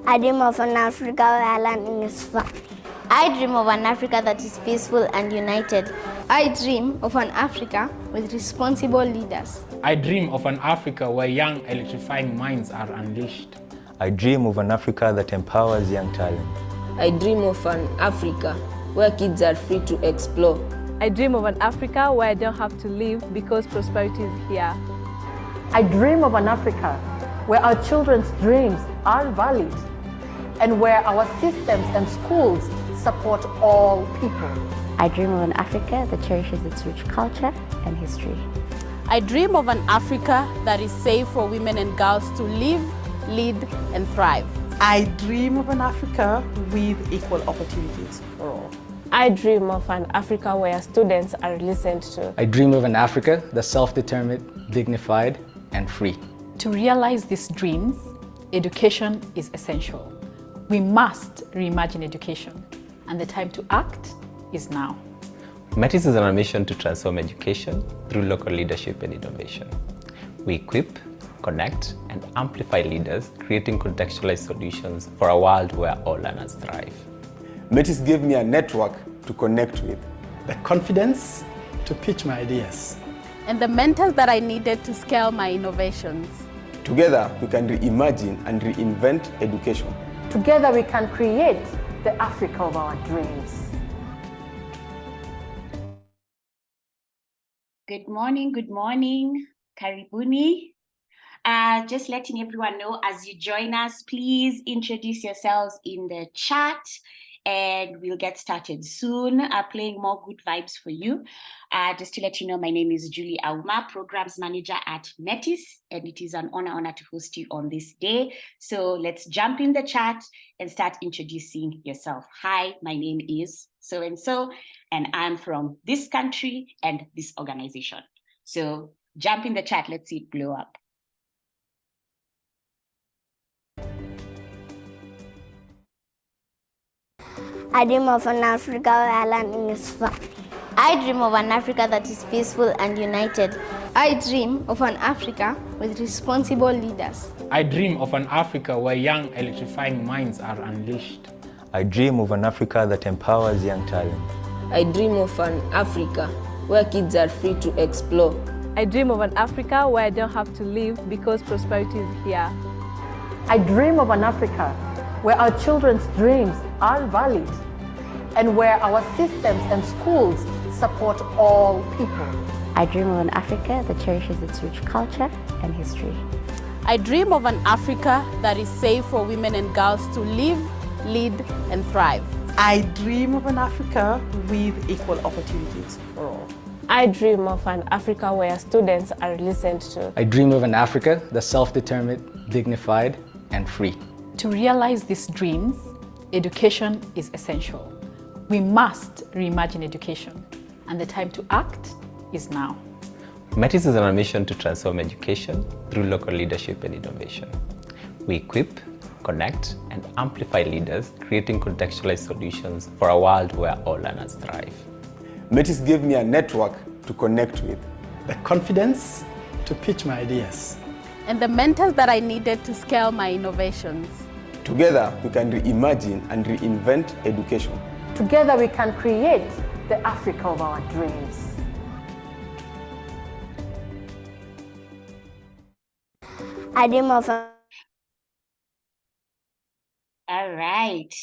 I dream of an Africa where learning is fun. I dream of an Africa that is peaceful and united. I dream of an Africa with responsible leaders. I dream of an Africa where young electrifying minds are unleashed. I dream of an Africa that empowers young talent. I dream of an Africa where kids are free to explore. I dream of an Africa where I don't have to live because prosperity is here. I dream of an Africa where our children's dreams are valid and where our systems and schools support all people. I dream of an Africa that cherishes its rich culture and history. I dream of an Africa that is safe for women and girls to live, lead, and thrive. I dream of an Africa with equal opportunities for all. I dream of an Africa where students are listened to. I dream of an Africa that's self-determined, dignified, and free. To realize these dreams, education is essential. We must reimagine education, and the time to act is now. Metis is on a mission to transform education through local leadership and innovation. We equip, connect, and amplify leaders, creating contextualized solutions for a world where all learners thrive. Metis gave me a network to connect with, the confidence to pitch my ideas, and the mentors that I needed to scale my innovations. Together, we can reimagine and reinvent education. Together, we can create the Africa of our dreams. Good morning, Karibuni. Just letting everyone know as you join us, please introduce yourselves in the chat and we'll get started soon, playing more good vibes for you. Just to let you know, my name is Julie Auma, Programs Manager at Metis, and it is an honor to host you on this day. So let's jump in the chat and start introducing yourself. Hi, my name is so-and-so, and I'm from this country and this organization. So jump in the chat, let's see it blow up. I dream of an Africa where learning is fun. I dream of an Africa that is peaceful and united. I dream of an Africa with responsible leaders. I dream of an Africa where young electrifying minds are unleashed. I dream of an Africa that empowers young talent. I dream of an Africa where kids are free to explore. I dream of an Africa where I don't have to live because prosperity is here. I dream of an Africa where our children's dreams are valid and where our systems and schools support all people. I dream of an Africa that cherishes its rich culture and history. I dream of an Africa that is safe for women and girls to live, lead, and thrive. I dream of an Africa with equal opportunities for all. I dream of an Africa where students are listened to. I dream of an Africa that's self-determined, dignified, and free. To realize these dreams, education is essential. We must reimagine education, and the time to act is now. Metis is on a mission to transform education through local leadership and innovation. We equip, connect, and amplify leaders, creating contextualized solutions for a world where all learners thrive. Metis gave me a network to connect with, the confidence to pitch my ideas, and the mentors that I needed to scale my innovations. Together, we can reimagine and reinvent education. Together, we can create the Africa of our dreams. I dream of a... All right.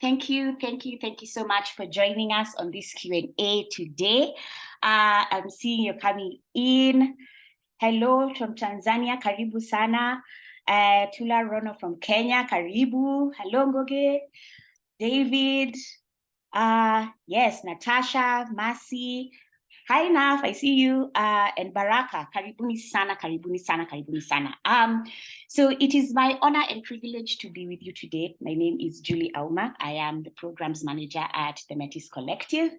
Thank you so much for joining us on this Q&A today. I'm seeing you coming in. Hello from Tanzania, karibu sana. Tula Rono from Kenya, karibu. Hello Ngoge, David, yes, Natasha, Masi. Hi Naf, I see you, and Baraka, karibuni sana, karibuni sana, karibuni sana. So it is my honor and privilege to be with you today. My name is Julie Auma. I am the programs manager at the Metis Collective.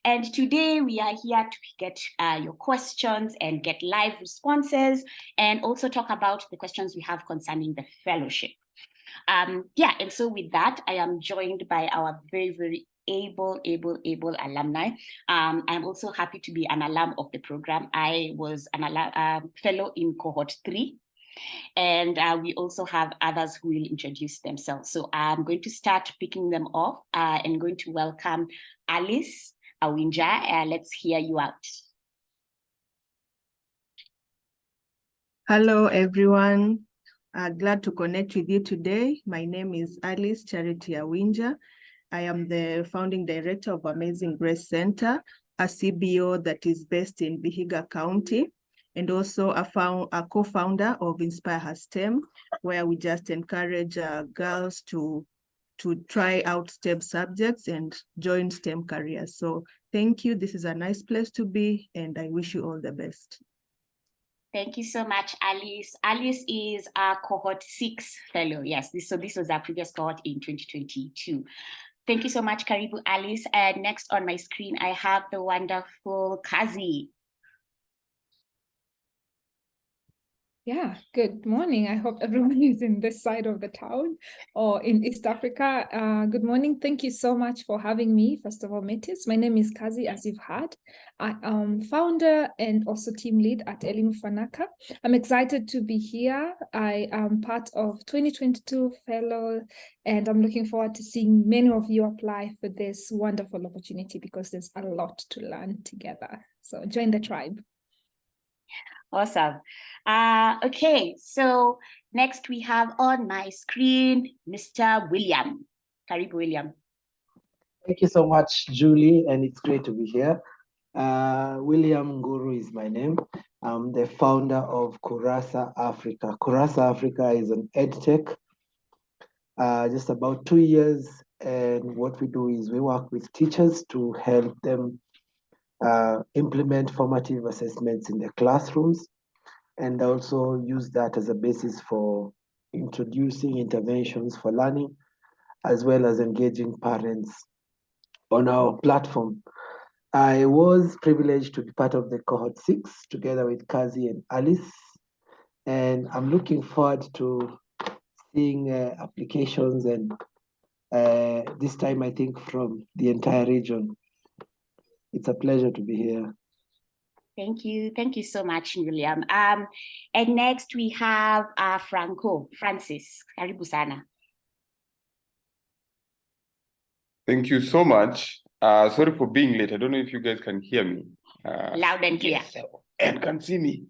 And today we are here to get your questions and get live responses and also talk about the questions we have concerning the fellowship. And so with that, I am joined by our very able alumni. I'm also happy to be an alum of the program. I was an fellow in cohort 3. And we also have others who will introduce themselves. So I'm going to start picking them off and going to welcome Alice Awinja. Let's hear you out. Hello, everyone. Glad to connect with you today. My name is Alice Charity Awinja. I am the founding director of Amazing Grace Center, a CBO that is based in Vihiga County, and also a co-founder of Inspire Her STEM, where we just encourage girls to try out STEM subjects and join STEM careers. So thank you. This is a nice place to be, and I wish you all the best. Thank you so much, Alice. Alice is our cohort 6 fellow. Yes, this was our previous cohort in 2022. Thank you so much, Karibu Alice. And next on my screen, I have the wonderful Kazi. Yeah, good morning. I hope everyone is in this side of the town or in East Africa. Good morning. Thank you so much for having me. First of all, Metis. My name is Kazi, as you've heard. I am founder and also team lead at Elimu Fanaka. I'm excited to be here. I am part of 2022 fellow, and I'm looking forward to seeing many of you apply for this wonderful opportunity because there's a lot to learn together. So join the tribe. Awesome. Okay, so next we have on my screen, Mr. William. Karibu, William. Thank you so much, Julie, and it's great to be here. William Nguru is my name. I'm the founder of Kurasa Africa. Kurasa Africa is an edtech, just about 2 years, and what we do is we work with teachers to help them implement formative assessments in the classrooms, and also use that as a basis for introducing interventions for learning, as well as engaging parents on our platform. I was privileged to be part of the cohort 6 together with Kazi and Alice, and I'm looking forward to seeing applications, and this time I think from the entire region. It's a pleasure to be here. Thank you so much, William. And next we have Francis. Karibu sana. Thank you so much. Sorry for being late. I don't know if you guys can hear me. Loud and clear. Yes, and can see me.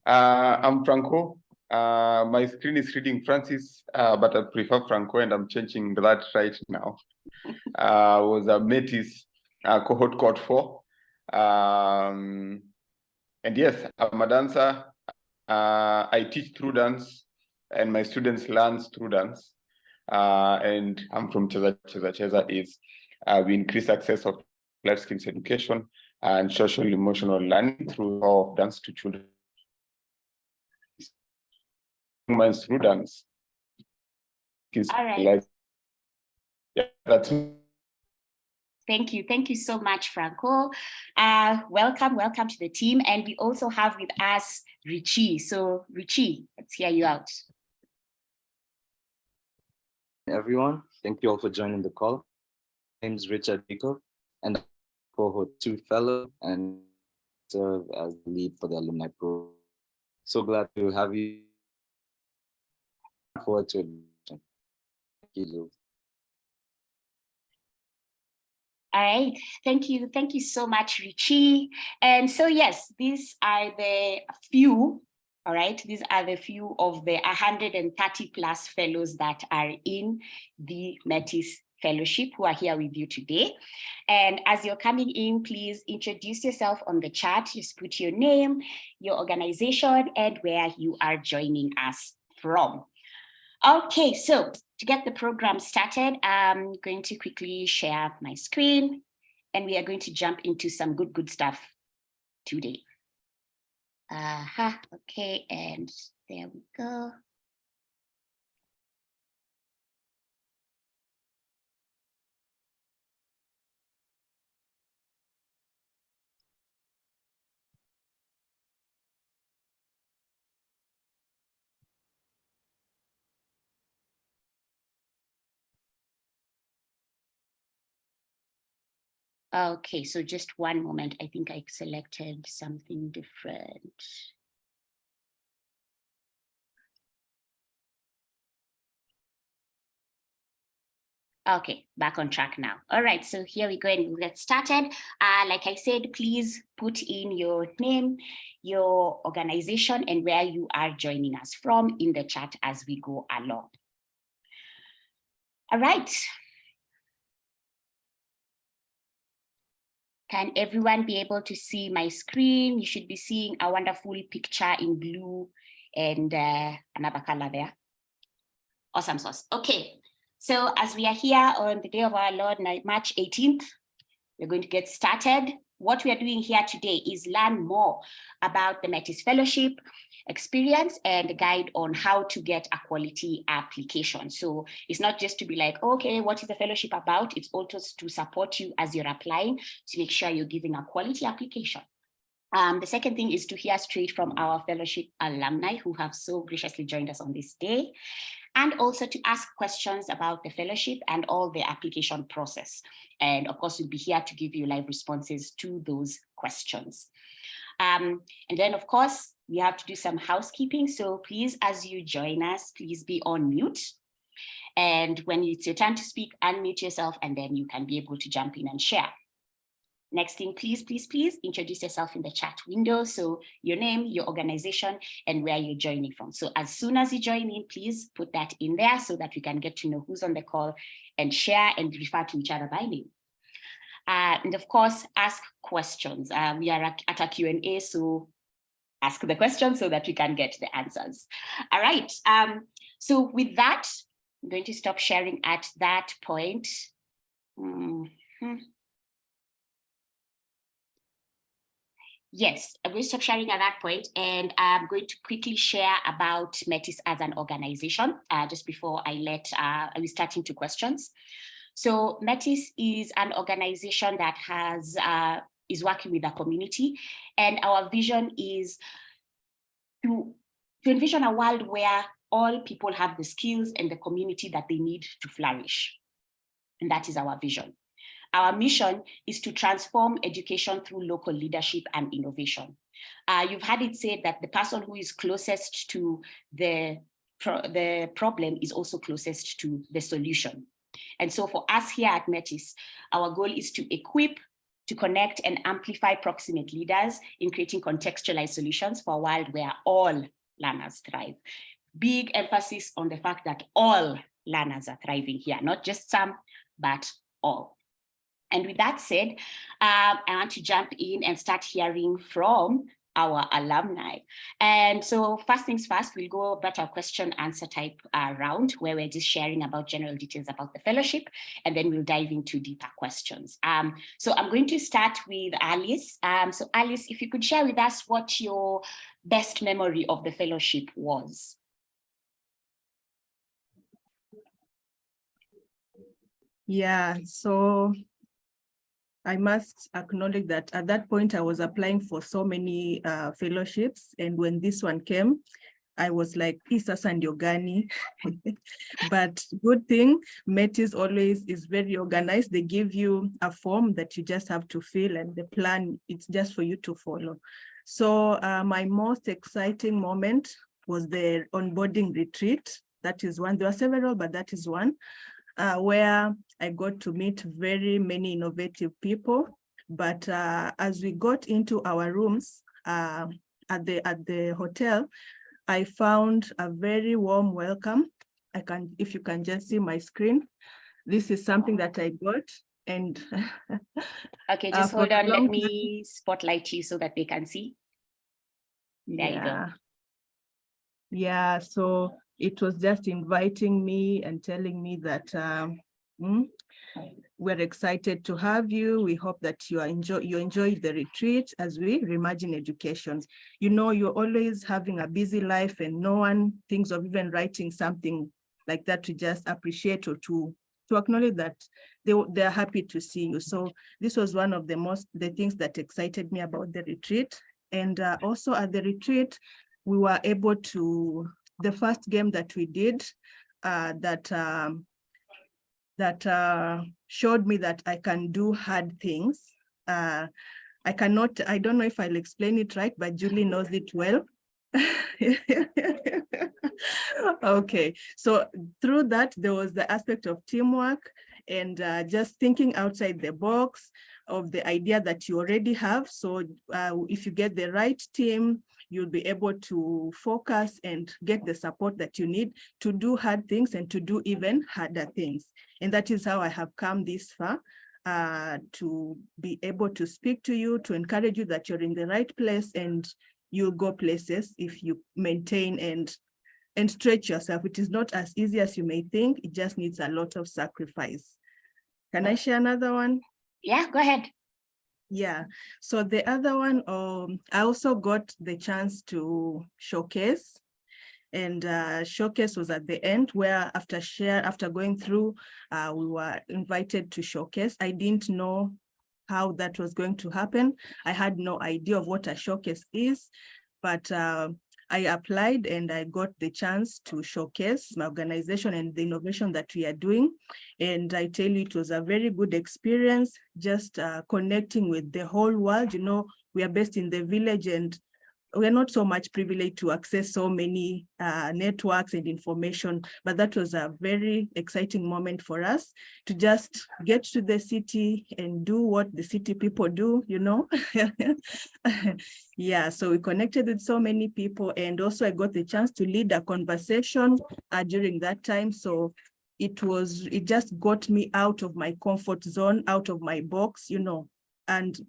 I'm Franco. My screen is reading Francis, but I prefer Franco, and I'm changing that right now. Was a Metis cohort 4. And yes, I'm a dancer. I teach through dance, and my students learn through dance. And I'm from Cheza. Cheza is we increase access of life skills education and social emotional learning through of dance to children. Through dance. All right. Yeah, that's. Thank you so much, Franco. Welcome to the team. And we also have with us Richie. So Richie, let's hear you out. Everyone, thank you all for joining the call. My name is Richard Nico, and I'm cohort 2 fellow and serve as the lead for the alumni program. So glad to have you. Look forward to it. Thank you. All right, thank you so much, Richie. And so yes, these are the few. All right, these are the few of the 130 plus fellows that are in the Metis Fellowship who are here with you today. And as you're coming in, please introduce yourself on the chat. Just put your name, your organization, and where you are joining us from. Okay, so to get the program started, I'm going to quickly share my screen, and we are going to jump into some good stuff today. Okay, and there we go. Okay, so just one moment. I think I selected something different. Okay, back on track now. All right, so here we go and we'll get started. Like I said, please put in your name, your organization, and where you are joining us from in the chat as we go along. All right. Can everyone be able to see my screen? You should be seeing a wonderful picture in blue and another color there. Awesome sauce. Okay. So as we are here on the day of our Lord, March 18th, we're going to get started. What we are doing here today is learn more about the Metis Fellowship experience and a guide on how to get a quality application. So it's not just to be like, okay, what is the fellowship about? It's also to support you as you're applying to make sure you're giving a quality application. The second thing is to hear straight from our fellowship alumni who have so graciously joined us on this day, and also to ask questions about the fellowship and all the application process. And of course, we'll be here to give you live responses to those questions. And then, of course, we have to do some housekeeping. So please, as you join us, please be on mute. And when it's your turn to speak, unmute yourself, and then you can be able to jump in and share. Next thing, please introduce yourself in the chat window. So your name, your organization, and where you're joining from. So as soon as you join in, please put that in there so that we can get to know who's on the call and share and refer to each other by name. And of course, ask questions. We are at a Q&A, so ask the questions so that we can get the answers. All right, so with that, I'm going to stop sharing at that point. Yes, I'm going to stop sharing at that point, and I'm going to quickly share about Metis as an organization just before I will start into questions. So Metis is an organization that is working with the community, and our vision is to envision a world where all people have the skills and the community that they need to flourish, and that is our vision. Our mission is to transform education through local leadership and innovation. You've heard it said that the person who is closest to the problem is also closest to the solution. And so for us here at Metis, our goal is to equip, to connect and amplify proximate leaders in creating contextualized solutions for a world where all learners thrive. Big emphasis on the fact that all learners are thriving here, not just some, but all. And with that said, I want to jump in and start hearing from our alumni. And so first things first, we'll go about our question answer type round where we're just sharing about general details about the fellowship, and then we'll dive into deeper questions. So I'm going to start with Alice. So Alice, if you could share with us what your best memory of the fellowship was. Yeah, so I must acknowledge that at that point, I was applying for so many fellowships. And when this one came, I was like, Isas and Yogani. But good thing, Metis always is very organized. They give you a form that you just have to fill, and the plan, it's just for you to follow. So my most exciting moment was the onboarding retreat. That is one. There were several, but that is one. Where I got to meet very many innovative people. But as we got into our rooms at the hotel, I found a very warm welcome. If you can just see my screen, this is something that I got. And okay, just hold on. Let me spotlight you so that they can see. There you go. Yeah, so it was just inviting me and telling me that we're excited to have you. We hope that you enjoy the retreat as we reimagine education. You know, you're always having a busy life and no one thinks of even writing something like that to just appreciate or to acknowledge that they're happy to see you. So this was one of the things that excited me about the retreat. And also at the retreat, we were able to, the first game that we did that showed me that I can do hard things. I don't know if I'll explain it right, but Julie knows it well. Okay, so through that, there was the aspect of teamwork and just thinking outside the box of the idea that you already have. So if you get the right team, you'll be able to focus and get the support that you need to do hard things and to do even harder things. And that is how I have come this far, to be able to speak to you, to encourage you that you're in the right place and you'll go places if you maintain and stretch yourself. It is not as easy as you may think. It just needs a lot of sacrifice. Can I share another one? Yeah, go ahead. Yeah, so the other one, I also got the chance to showcase, and showcase was at the end where after going through, we were invited to showcase. I didn't know how that was going to happen. I had no idea of what a showcase is, but I applied and I got the chance to showcase my organization and the innovation that we are doing. And I tell you, it was a very good experience, just connecting with the whole world. You know, we are based in the village and we're not so much privileged to access so many networks and information, but that was a very exciting moment for us to just get to the city and do what the city people do, you know. Yeah, so we connected with so many people, and also I got the chance to lead a conversation during that time. So it just got me out of my comfort zone, out of my box, you know, and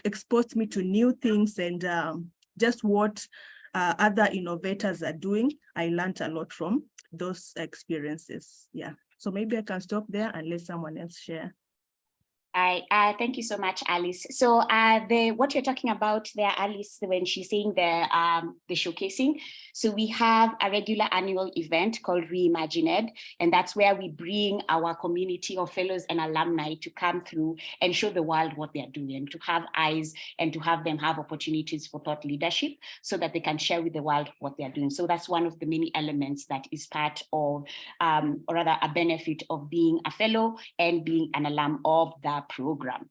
exposed me to new things and just what other innovators are doing. I learned a lot from those experiences. Yeah, so maybe I can stop there and let someone else share. Thank you so much, Alice. So what you're talking about there, Alice, when she's saying the showcasing, so we have a regular annual event called Reimagined, and that's where we bring our community of fellows and alumni to come through and show the world what they're doing, to have eyes and to have them have opportunities for thought leadership so that they can share with the world what they're doing. So that's one of the many elements that is part of, or rather a benefit of being a fellow and being an alum of the program.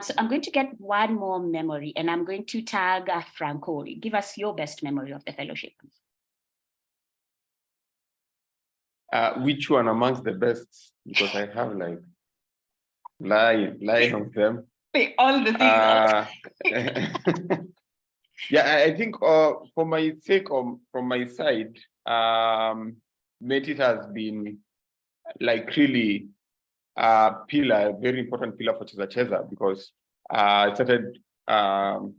So I'm going to get one more memory and I'm going to tag Franco. Give us your best memory of the fellowship. Which one amongst the best? Because I have like line of them. All the things. Yeah, I think for my sake, from my side, Metis has been like really a very important pillar for Cheza because I started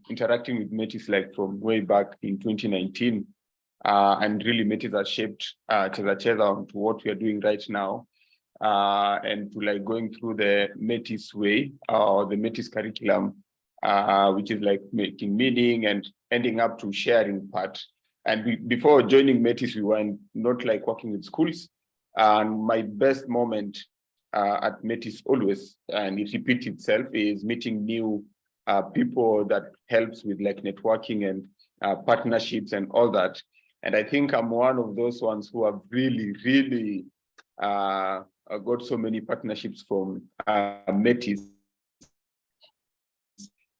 interacting with Metis like from way back in 2019. And really Metis has shaped Cheza onto what we are doing right now. And to like going through the Metis way or the Metis curriculum, which is like making meaning and ending up to sharing part. And before joining Metis, we were not like working with schools. And my best moment at Metis always, and it repeats itself, is meeting new people that helps with like networking and partnerships and all that. And I think I'm one of those ones who have really, really got so many partnerships from Metis.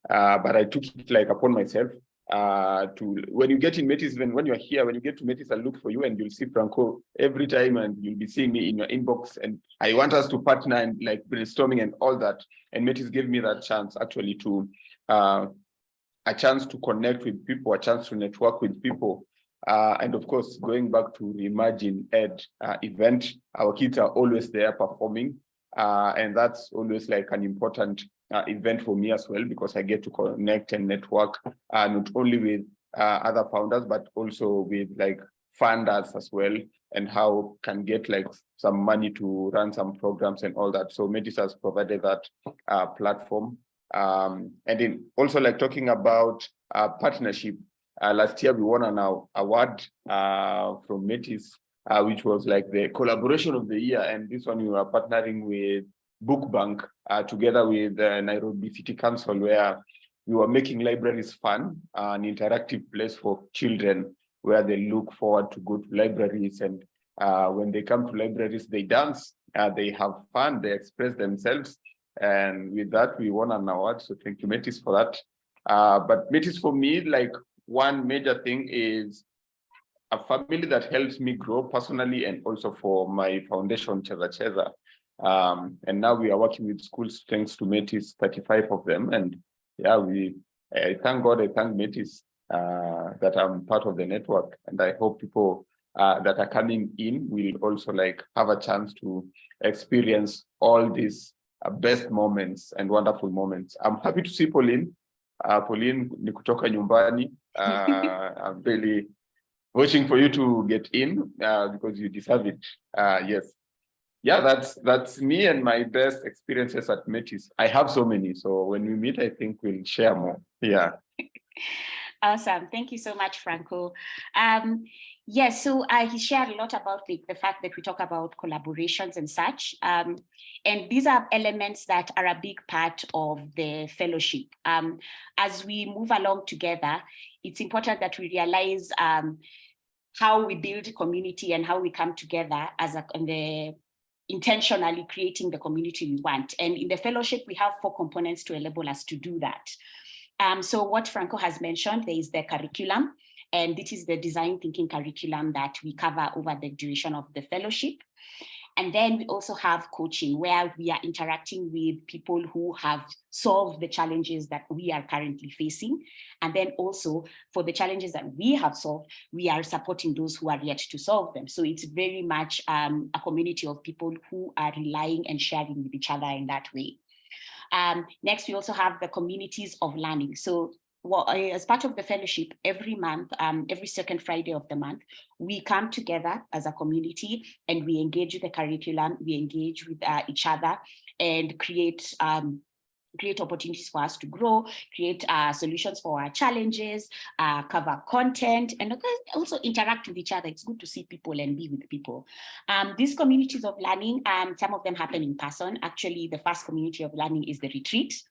But I took it like upon myself when you get in Metis, when you're here, when you get to Metis, I'll look for you and you'll see Franco every time and you'll be seeing me in your inbox. And I want us to partner and like brainstorming and all that. And Metis gave me that chance actually to, a chance to connect with people, a chance to network with people. And of course, going back to the Imagine Ed event, our kids are always there performing. And that's always like an important event for me as well, because I get to connect and network not only with other founders, but also with like funders as well, and how can get like some money to run some programs and all that. So Metis has provided that platform. And then also like talking about partnership, last year we won an award from Metis, which was like the collaboration of the year. And this one we were partnering with Book Bank together with Nairobi City Council, where we were making libraries fun, an interactive place for children where they look forward to go to libraries. And when they come to libraries, they dance, they have fun, they express themselves. And with that, we won an award. So thank you, Metis, for that. But Metis for me, like one major thing is a family that helps me grow personally and also for my foundation, Cheza. And now we are working with schools thanks to Metis, 35 of them. And yeah, I thank God, I thank Metis that I'm part of the network. And I hope people that are coming in will also like have a chance to experience all these best moments and wonderful moments. I'm happy to see Pauline. Pauline, ni kutoka nyumbani. I'm really waiting for you to get in because you deserve it. Yes. Yeah, that's me and my best experiences at Metis. I have so many. So when we meet, I think we'll share more. Yeah. Awesome. Thank you so much, Franco. Yes, so I shared a lot about the fact that we talk about collaborations and such. And these are elements that are a big part of the fellowship. As we move along together, it's important that we realize how we build community and how we come together as intentionally creating the community we want. And in the fellowship, we have 4 components to enable us to do that. So what Franco has mentioned, there is the curriculum, and this is the design thinking curriculum that we cover over the duration of the fellowship. And then we also have coaching, where we are interacting with people who have solved the challenges that we are currently facing. And then also for the challenges that we have solved, we are supporting those who are yet to solve them. So it's very much a community of people who are relying and sharing with each other in that way. Next, we also have the communities of learning. So as part of the fellowship, every month, every second Friday of the month, we come together as a community and we engage with the curriculum, we engage with each other and create opportunities for us to grow, create solutions for our challenges, cover content, and also interact with each other. It's good to see people and be with people. These communities of learning, some of them happen in person. Actually, the first community of learning is the retreat.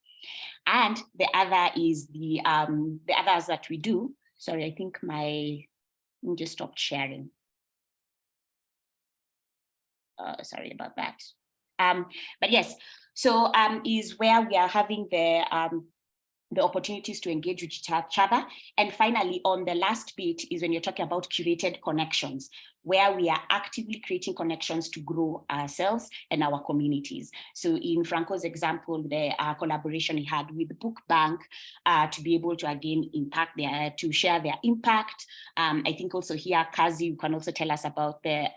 And the other is the others that we do. Sorry, I think I just stopped sharing. Sorry about that. But yes, so is where we are having the opportunities to engage with each other. And finally, on the last bit is when you're talking about curated connections, where we are actively creating connections to grow ourselves and our communities. So in Franco's example, the collaboration he had with the Book Bank to be able to again to share their impact. I think also here, Kazi, you can also tell us about the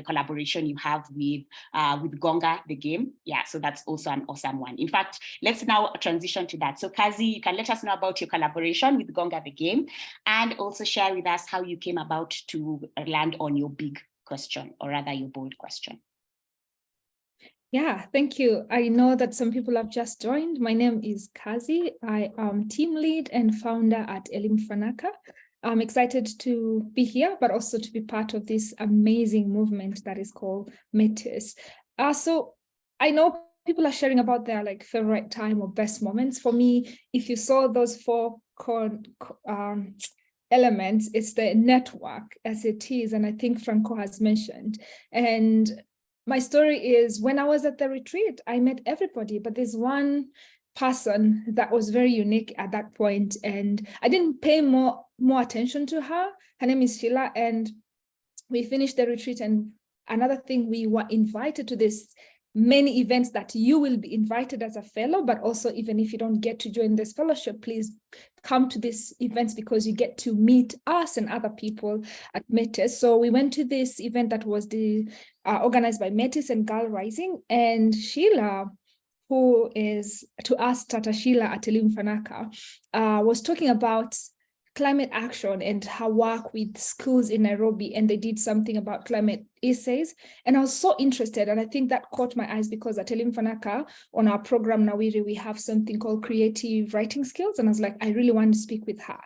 collaboration you have with Gonga, the game. Yeah, so that's also an awesome one. In fact, let's now transition to that. So Kazi, you can let us know about your collaboration with Gonga, the game, and also share with us how you came about to land on your big question, or rather your bold question. Yeah, thank you. I know that some people have just joined. My name is Kazi. I am team lead and founder at Elimu Fanaka. I'm excited to be here, but also to be part of this amazing movement that is called Metis. So I know people are sharing about their favorite time or best moments. For me, if you saw those 4 elements, it's the network as it is, and I think Franco has mentioned. And my story is, when I was at the retreat, I met everybody, but there's one person that was very unique at that point, and I didn't pay more attention to her. Her name is Sheila, and we finished the retreat. And another thing, we were invited to this many events that you will be invited as a fellow, but also even if you don't get to join this fellowship, please come to these events because you get to meet us and other people at Metis. So we went to this event that was organized by Metis and Girl Rising, and Sheila, who is to us Tata Sheila at Elimu Fanaka, was talking about climate action and her work with schools in Nairobi, and they did something about climate essays. And I was so interested, and I think that caught my eyes because at Elimu Fanaka, on our program Nawiri, we have something called creative writing skills, and I was like, I really want to speak with her.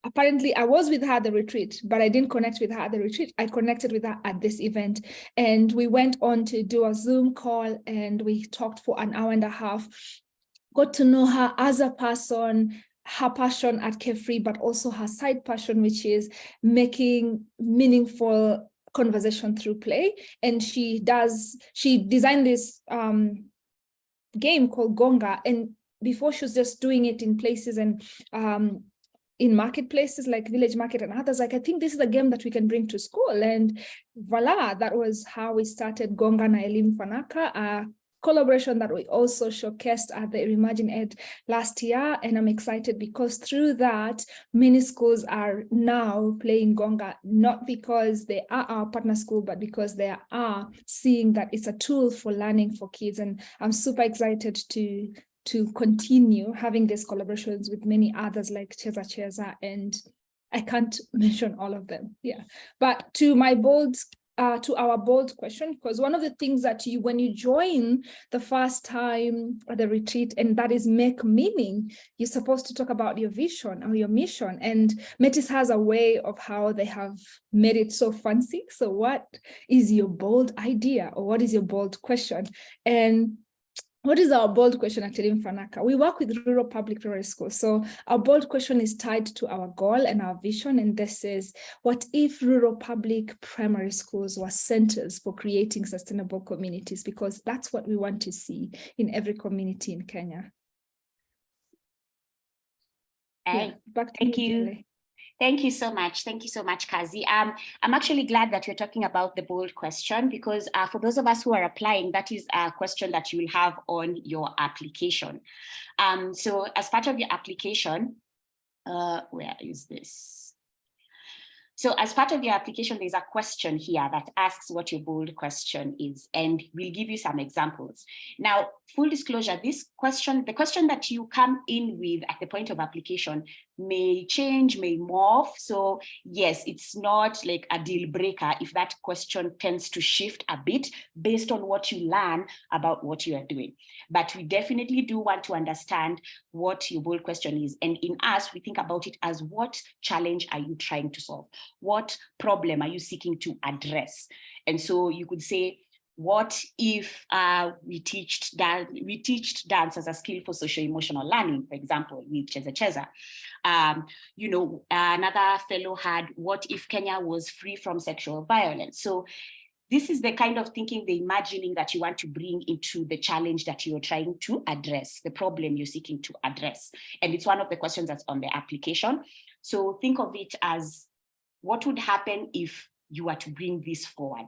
Apparently, I was with her at the retreat, but I didn't connect with her at the retreat. I connected with her at this event, and we went on to do a Zoom call, and we talked for an hour and a half, got to know her as a person, her passion at Carefree, but also her side passion, which is making meaningful conversation through play. And she designed this game called Gonga, and before she was just doing it in places and in marketplaces like Village Market and others, like, I think this is a game that we can bring to school. And voila, that was how we started Gonga na Elimu Fanaka, a collaboration that we also showcased at the Reimagine Ed last year. And I'm excited because through that, many schools are now playing Gonga, not because they are our partner school, but because they are seeing that it's a tool for learning for kids. And I'm super excited to continue having these collaborations with many others like Cheza, and I can't mention all of them. Yeah, but to my to our bold question, because one of the things that when you join the first time at the retreat, and that is make meaning, you're supposed to talk about your vision or your mission. And Metis has a way of how they have made it so fancy. So what is your bold idea, or what is your bold question? And what is our bold question actually in Fanaka? We work with rural public primary schools. So our bold question is tied to our goal and our vision. And this is, what if rural public primary schools were centers for creating sustainable communities? Because that's what we want to see in every community in Kenya. Yeah, back to you. Thank you so much. Thank you so much, Kazi. I'm actually glad that you're talking about the bold question, because for those of us who are applying, that is a question that you will have on your application. So as part of your application, where is this? So as part of your application, there's a question here that asks what your bold question is, and we'll give you some examples. Now, full disclosure, the question that you come in with at the point of application may change, may morph. So yes, it's not like a deal breaker if that question tends to shift a bit based on what you learn about what you are doing. But we definitely do want to understand what your bold question is. And in us, we think about it as, what challenge are you trying to solve? What problem are you seeking to address? And so you could say, what if we teach dance as a skill for socio-emotional learning, for example, with Cheza. Another fellow had, what if Kenya was free from sexual violence? So this is the kind of thinking, the imagining that you want to bring into the challenge that you're trying to address, the problem you're seeking to address. And it's one of the questions that's on the application. So think of it as, what would happen if you were to bring this forward,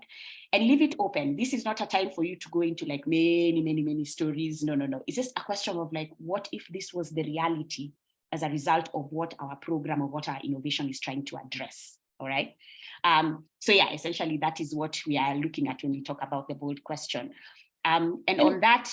and leave it open. This is not a time for you to go into like many stories. No. It's just a question of like, what if this was the reality as a result of what our program or what our innovation is trying to address? All right. So yeah, essentially that is what we are looking at when we talk about the bold question. And on that,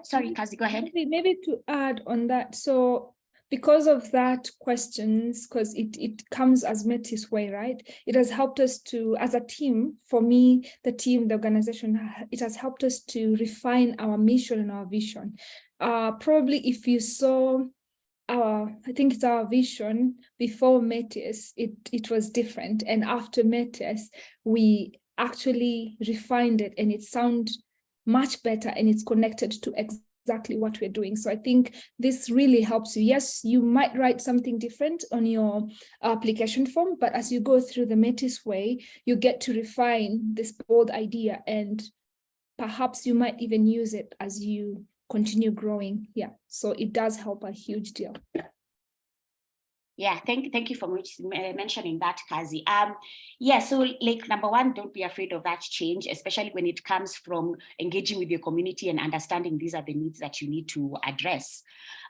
sorry, Kazi, go ahead. Maybe to add on that. So because of that questions, because it comes as Metis way, right? It has helped us to, as a team, for me, the team, the organization, it has helped us to refine our mission and our vision. Probably if you saw I think it's our vision before Metis, it was different. And after Metis, we actually refined it, and it sounds much better, and it's connected to exactly what we're doing. So I think this really helps you. Yes, you might write something different on your application form, but as you go through the Metis way, you get to refine this bold idea, and perhaps you might even use it as you continue growing. Yeah, so it does help a huge deal. Yeah, thank you for mentioning that, Kazi. So like, number one, don't be afraid of that change, especially when it comes from engaging with your community and understanding these are the needs that you need to address.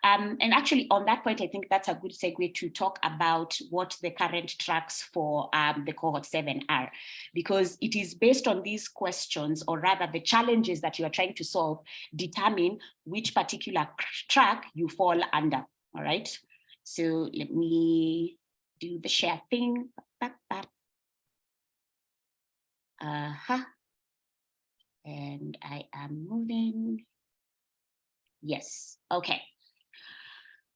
And actually on that point, I think that's a good segue to talk about what the current tracks for the cohort 7 are, because it is based on these questions, or rather the challenges that you are trying to solve, determine which particular track you fall under, all right? So let me do the share thing. And I am moving. Yes, okay.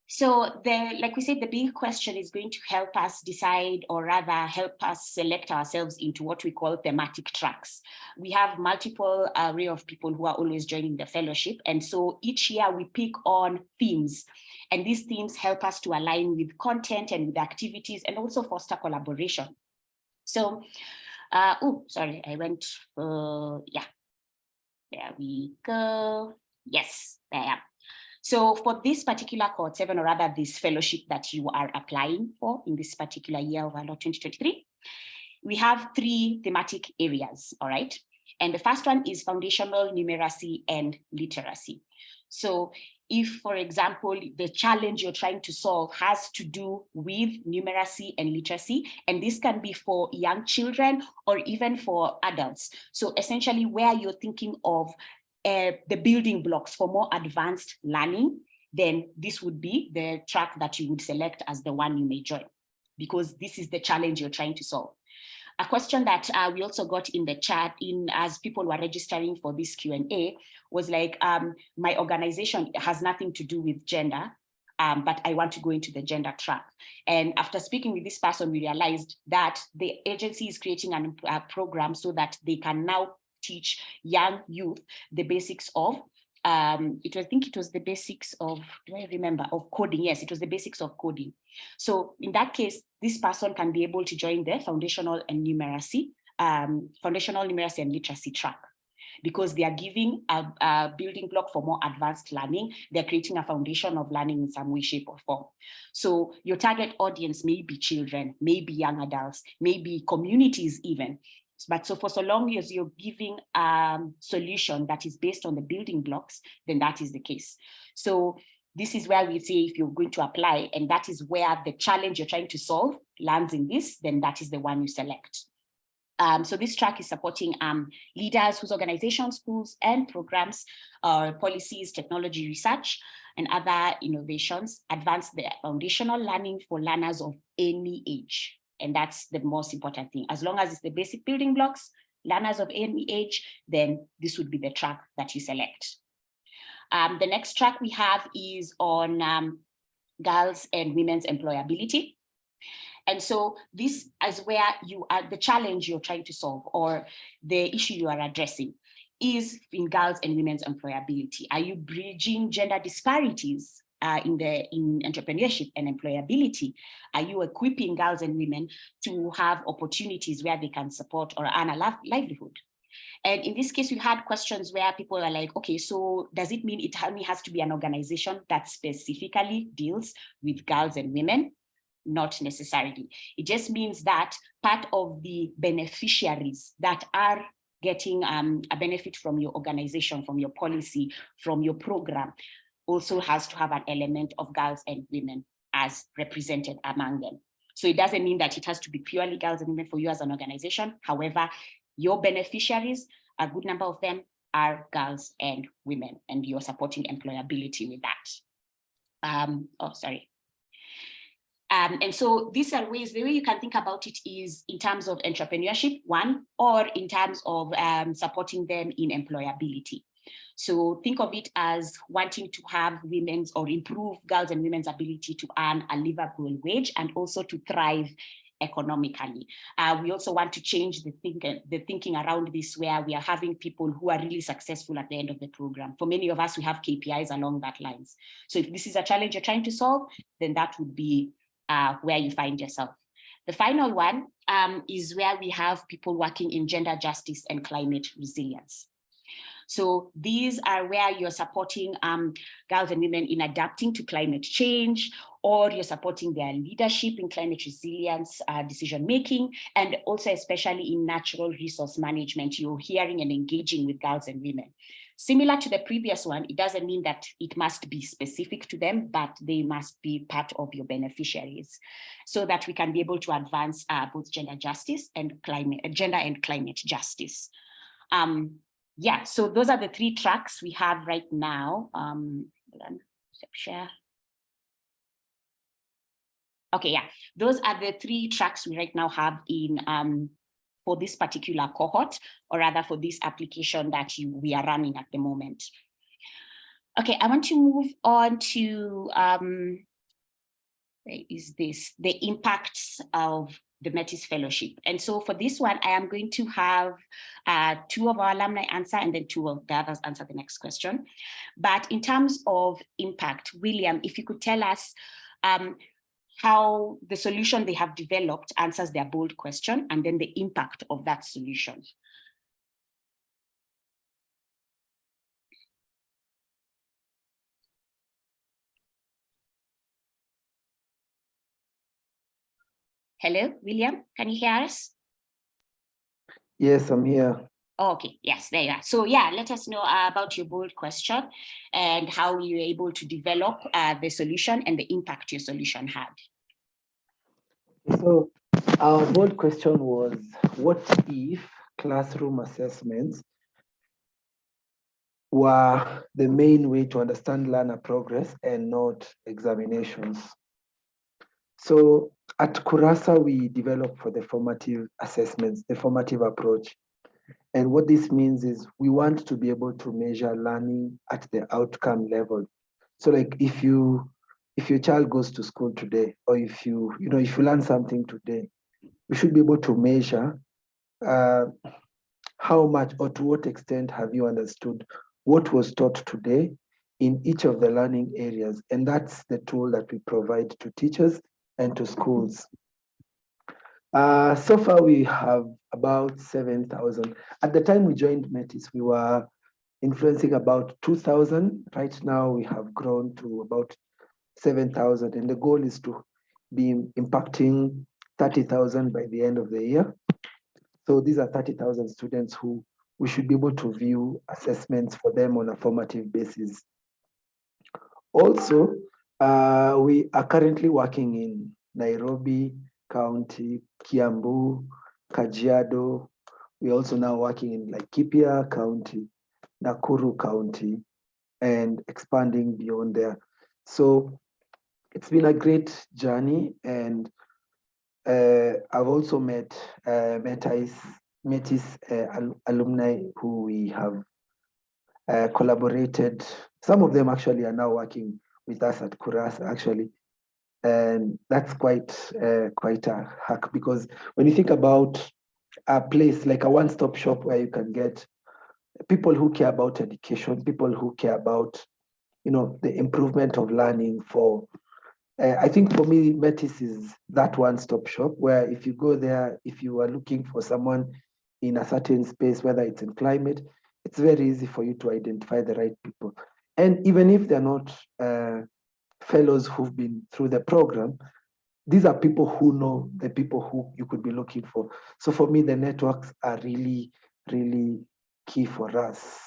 So like we said, the big question is going to help us decide, or rather help us select ourselves into what we call thematic tracks. We have multiple array of people who are always joining the fellowship. And so each year we pick on themes, and these themes help us to align with content and with activities, and also foster collaboration. So, sorry, I went, there we go. Yes, there I am. So for this particular cohort 7, or rather this fellowship that you are applying for in this particular year of 2023, we have 3 thematic areas, all right? And the first one is foundational numeracy and literacy. So if, for example, the challenge you're trying to solve has to do with numeracy and literacy, and this can be for young children or even for adults. So essentially where you're thinking of the building blocks for more advanced learning, then this would be the track that you would select as the one you may join, because this is the challenge you're trying to solve. A question that we also got in the chat as people were registering for this Q&A was like, my organization has nothing to do with gender, but I want to go into the gender track. And after speaking with this person, we realized that the agency is creating a program so that they can now teach young youth the basics of I think it was the basics of, do I remember, of coding. Yes, it was the basics of coding. So in that case, this person can be able to join the foundational numeracy and literacy track, because they are giving a building block for more advanced learning. They're creating a foundation of learning in some way, shape, or form. So your target audience may be children, maybe young adults, maybe communities even. But so for so long as you're giving a solution that is based on the building blocks, then that is the case. So this is where we say if you're going to apply, and that is where the challenge you're trying to solve lands in this, then that is the one you select. So this track is supporting leaders whose organizations, schools, and programs, policies, technology research, and other innovations advance the foundational learning for learners of any age. And that's the most important thing. As long as it's the basic building blocks, learners of any age, then this would be the track that you select. The next track we have is on girls and women's employability. And so this is where you are, the challenge you're trying to solve or the issue you are addressing is in girls and women's employability. Are you bridging gender disparities in entrepreneurship and employability? Are you equipping girls and women to have opportunities where they can support or earn a livelihood? And in this case, we had questions where people are like, okay, so does it mean it only has to be an organization that specifically deals with girls and women? Not necessarily. It just means that part of the beneficiaries that are getting a benefit from your organization, from your policy, from your program, also has to have an element of girls and women as represented among them. So it doesn't mean that it has to be purely girls and women for you as an organization. However, your beneficiaries, a good number of them are girls and women, and you're supporting employability with that. And so these are ways, the way you can think about it is in terms of entrepreneurship, one, or in terms of supporting them in employability. So think of it as wanting to have women's or improve girls and women's ability to earn a livable wage and also to thrive economically. We also want to change the thinking around this, where we are having people who are really successful at the end of the program. For many of us, we have KPIs along that lines. So if this is a challenge you're trying to solve, then that would be where you find yourself. The final one is where we have people working in gender justice and climate resilience. So these are where you're supporting girls and women in adapting to climate change, or you're supporting their leadership in climate resilience, decision-making, and also especially in natural resource management. You're hearing and engaging with girls and women. Similar to the previous one, it doesn't mean that it must be specific to them, but they must be part of your beneficiaries so that we can be able to advance both gender justice and gender and climate justice. Yeah, so those are the 3 tracks we have right now. Share. Okay, yeah, those are the 3 tracks we right now have in for this particular cohort, or rather for this application that we are running at the moment. Okay, I want to move on to where is this? The impacts of the Metis Fellowship. And so for this one, I am going to have 2 of our alumni answer and then 2 of the others answer the next question. But in terms of impact, William, if you could tell us how the solution they have developed answers their bold question, and then the impact of that solution. Hello, William, can you hear us? Yes, I'm here. Okay, yes, there you are. So yeah, let us know about your bold question and how you were able to develop the solution and the impact your solution had. So our bold question was, what if classroom assessments were the main way to understand learner progress and not examinations? So at Kurasa, we develop for the formative assessments, the formative approach. And what this means is we want to be able to measure learning at the outcome level. So like if your child goes to school today, or if you learn something today, we should be able to measure how much or to what extent have you understood what was taught today in each of the learning areas. And that's the tool that we provide to teachers and to schools. So far, we have about 7,000. At the time we joined Metis, we were influencing about 2,000. Right now, we have grown to about 7,000. And the goal is to be impacting 30,000 by the end of the year. So these are 30,000 students who we should be able to view assessments for them on a formative basis. Also, we are currently working in Nairobi County, Kiambu, Kajiado. We're also now working in Laikipia County, Nakuru County, and expanding beyond there. So it's been a great journey, and I've also met Metis alumni who we have collaborated. Some of them actually are now working with us at Kurasa, actually. And that's quite a hack, because when you think about a place like a one-stop shop where you can get people who care about education, people who care about the improvement of learning for I think for me, Metis is that one-stop shop where if you go there, if you are looking for someone in a certain space, whether it's in climate, it's very easy for you to identify the right people. And even if they're not fellows who've been through the program, these are people who know the people who you could be looking for. So for me, the networks are really, really key for us.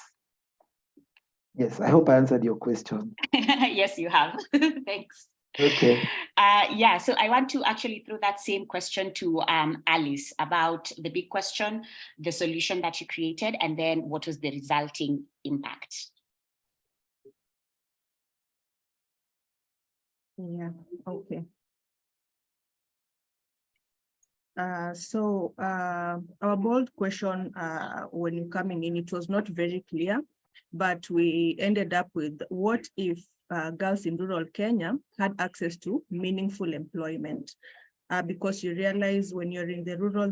Yes, I hope I answered your question. Yes, you have. Thanks. Okay. Yeah, so I want to actually throw that same question to Alice about the big question, the solution that you created, and then what was the resulting impact? Yeah, okay. So our bold question when coming in, it was not very clear, but we ended up with, what if girls in rural Kenya had access to meaningful employment? Because you realize when you're in the rural,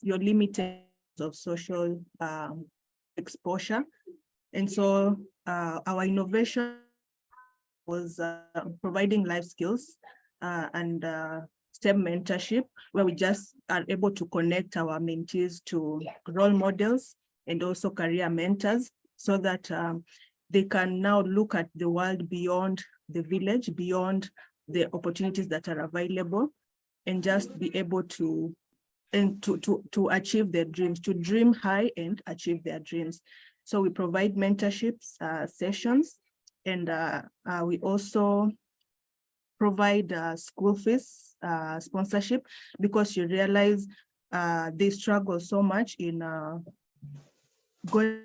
you're limited of social exposure. And so our innovation was providing life skills and STEM mentorship, where we just are able to connect our mentees to role models and also career mentors, so that they can now look at the world beyond the village, beyond the opportunities that are available, and just be able to achieve their dreams, to dream high and achieve their dreams. So we provide mentorships sessions, and we also provide school fees sponsorship, because you realize they struggle so much in going to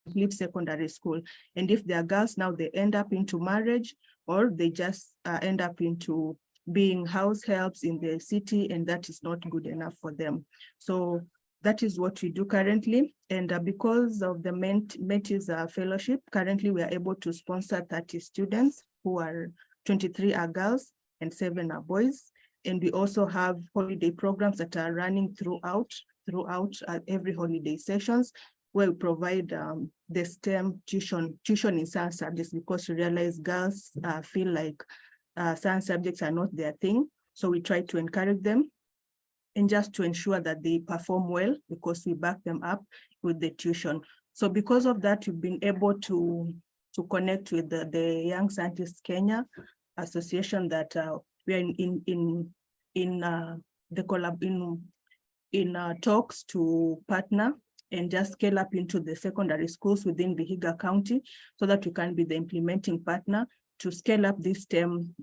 complete secondary school. And if they're girls, now they end up into marriage, or they just end up into being house helps in the city, and that is not good enough for them. So that is what we do currently. And because of the Metis fellowship, currently we are able to sponsor 30 students, who are 23 are girls and 7 are boys. And we also have holiday programs that are running throughout every holiday sessions, where we provide the STEM tuition in science subjects, because we realize girls feel like science subjects are not their thing. So we try to encourage them, and just to ensure that they perform well, because we back them up with the tuition. So because of that, we've been able to connect with the Young Scientists Kenya Association, that we are in the collab in talks to partner and just scale up into the secondary schools within Vihiga County so that we can be the implementing partner to scale up these STEM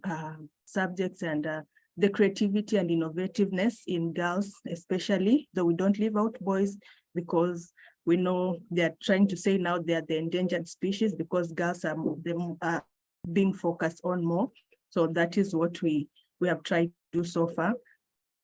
subjects and the creativity and innovativeness in girls, especially, though we don't leave out boys because we know they're trying to say now they're the endangered species because girls are being focused on more. So that is what we have tried to do so far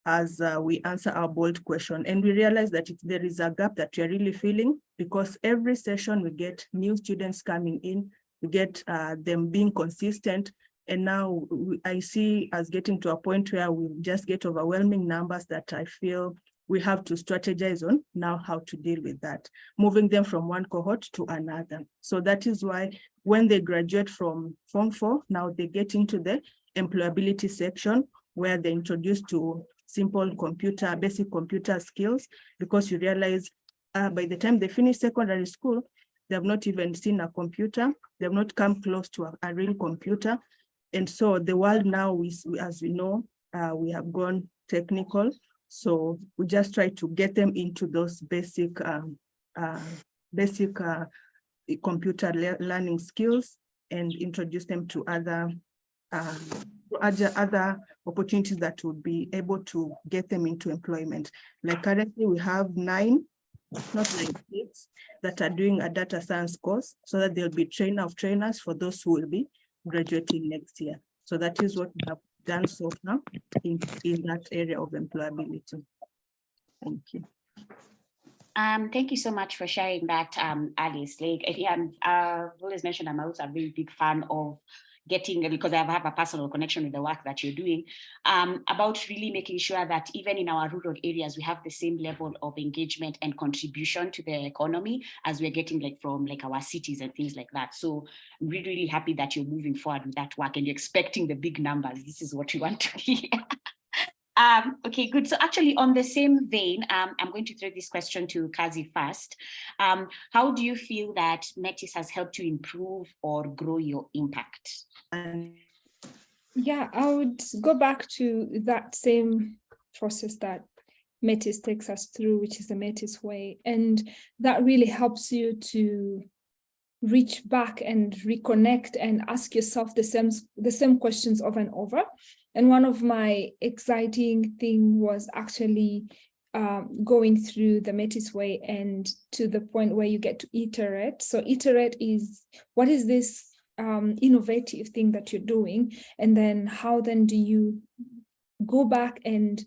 as we answer our bold question. And we realize that there is a gap that we are really feeling because every session we get new students coming in, we get them being consistent. And now I see us getting to a point where we just get overwhelming numbers that I feel we have to strategize on now how to deal with that, moving them from one cohort to another. So that is why when they graduate from Form 4, now they get into the employability section where they're introduced to simple basic computer skills, because you realize by the time they finish secondary school, they have not even seen a computer. They have not come close to a real computer. And so the world now, as we know, we have gone technical. So we just try to get them into those basic computer learning skills and introduce them to other opportunities that would be able to get them into employment. Like currently we have 6 that are doing a data science course so that there'll be trainer of trainers for those who will be graduating next year. So that is what we have done so far in that area of employability. Thank you. Thank you so much for sharing that, Alice. I've always mentioned I'm also a really big fan of getting, because I have a personal connection with the work that you're doing, about really making sure that even in our rural areas, we have the same level of engagement and contribution to the economy as we're getting from our cities and things like that. So I'm really, really happy that you're moving forward with that work and you're expecting the big numbers. This is what we want to hear. Okay, good. So actually on the same vein, I'm going to throw this question to Kazi first. How do you feel that Metis has helped you improve or grow your impact? Yeah, I would go back to that same process that Metis takes us through, which is the Metis way. And that really helps you to reach back and reconnect and ask yourself the same questions over and over. And one of my exciting thing was actually going through the Metis way and to the point where you get to iterate. So iterate is, what is this innovative thing that you're doing? And then how then do you go back and